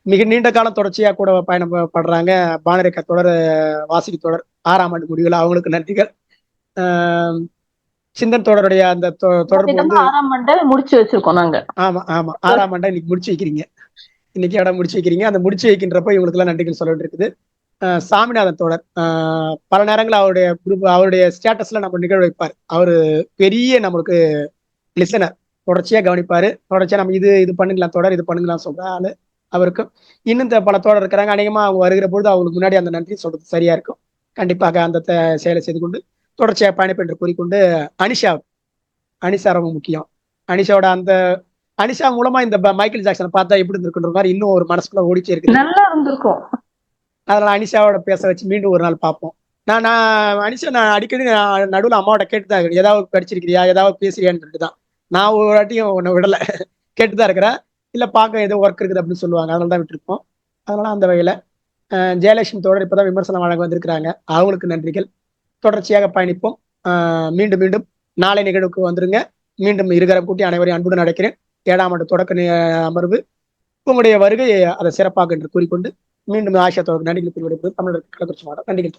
மிக நீண்ட காலம் தொடர்ச்சியா கூட பயணப்படுறாங்க. பானரேகா தொடர், வாசிக்கு தொடர் 6ஆம் ஆண்டு முடிவுல அவங்களுக்கு நன்றிகள். சிந்தன் தொடருடைய அந்த தொடர்பு வந்து 6ஆம் ஆண்டை முடிச்சு வச்சிருக்கோம் நாங்க. ஆமா 6ஆம் ஆண்டை இன்னைக்கு முடிச்சு வைக்கிறீங்க. இன்னைக்கு இடம் முடிச்சு வைக்கிறீங்க. அந்த முடிச்சு வைக்கின்றப்ப இவங்களுக்கு எல்லாம் நன்றிகள் சொல்ல இருக்குது. சாமிநாதன் தொடர் பல நேரங்கள் அவருடைய ஸ்டேட்டஸ்ல நம்ம நிகழ்வு வைப்பார். அவரு பெரிய நம்மளுக்கு லிசனர். தொடர்ச்சியா கவனிப்பாரு. தொடர்ச்சியா நம்ம இது பண்ணுங்களாம் தொடர், இது பண்ணுங்களாம் சொல்ற ஆளு. அவருக்கும் இன்னும் பல தோழர் இருக்கிறாங்க. அநேகமா அவங்க வருகிற பொழுது அவங்களுக்கு முன்னாடி அந்த நன்றி சொல்றது சரியா இருக்கும். கண்டிப்பாக அந்த செயலை செய்து கொண்டு தொடர்ச்சியாக பயணிப்பு என்று கூறிக்கொண்டு அனிஷா ரொம்ப முக்கியம். அனிஷா மூலமா இந்த மைக்கேல் ஜாக்சனை பார்த்தா எப்படி இருந்திருக்குன்ற மாதிரி இன்னும் ஒரு மனசுக்குள்ள ஓடிச்சே இருக்கு. நல்லா இருந்திருக்கும். அதனால அனிஷாவோட பேச வச்சு மீண்டும் ஒரு நாள் பார்ப்போம். நான் அடிக்கடி நடுவில் அம்மாவோட கேட்டுதான் ஏதாவது படிச்சிருக்கிறியா ஏதாவது பேசுறியான்னு சொல்லிட்டு தான். நான் ஒரு வாட்டியும் உன்னை விடலை, கேட்டுதான் இருக்கிறேன். இல்ல பார்க்க ஏதோ ஒர்க் இருக்குது அப்படின்னு சொல்லுவாங்க. அதனால தான் விட்டுருப்போம். அதனால அந்த வகையில ஜெயலட்சுமி தொடர் இப்பதான் விமர்சனம் வழங்க வந்திருக்கிறாங்க. அவங்களுக்கு நன்றிகள். தொடர்ச்சியாக பயணிப்போம். மீண்டும் மீண்டும் நாளை நிகழ்வுக்கு வந்துருங்க. மீண்டும் இருகரம் கூட்டி அனைவரையும் அன்புடன் அழைக்கிறேன். 7ஆம் ஆண்டு தொடக்க அமர்வு உங்களுடைய வருகை அதை சிறப்பாக என்று கூறிக்கொண்டு மீண்டும் ஆஷா தொடர்பு நன்றிகள் கூறி விடுப்பது தமிழர் கள்ளக்குறிச்சி மாவட்டம். நன்றிகள்.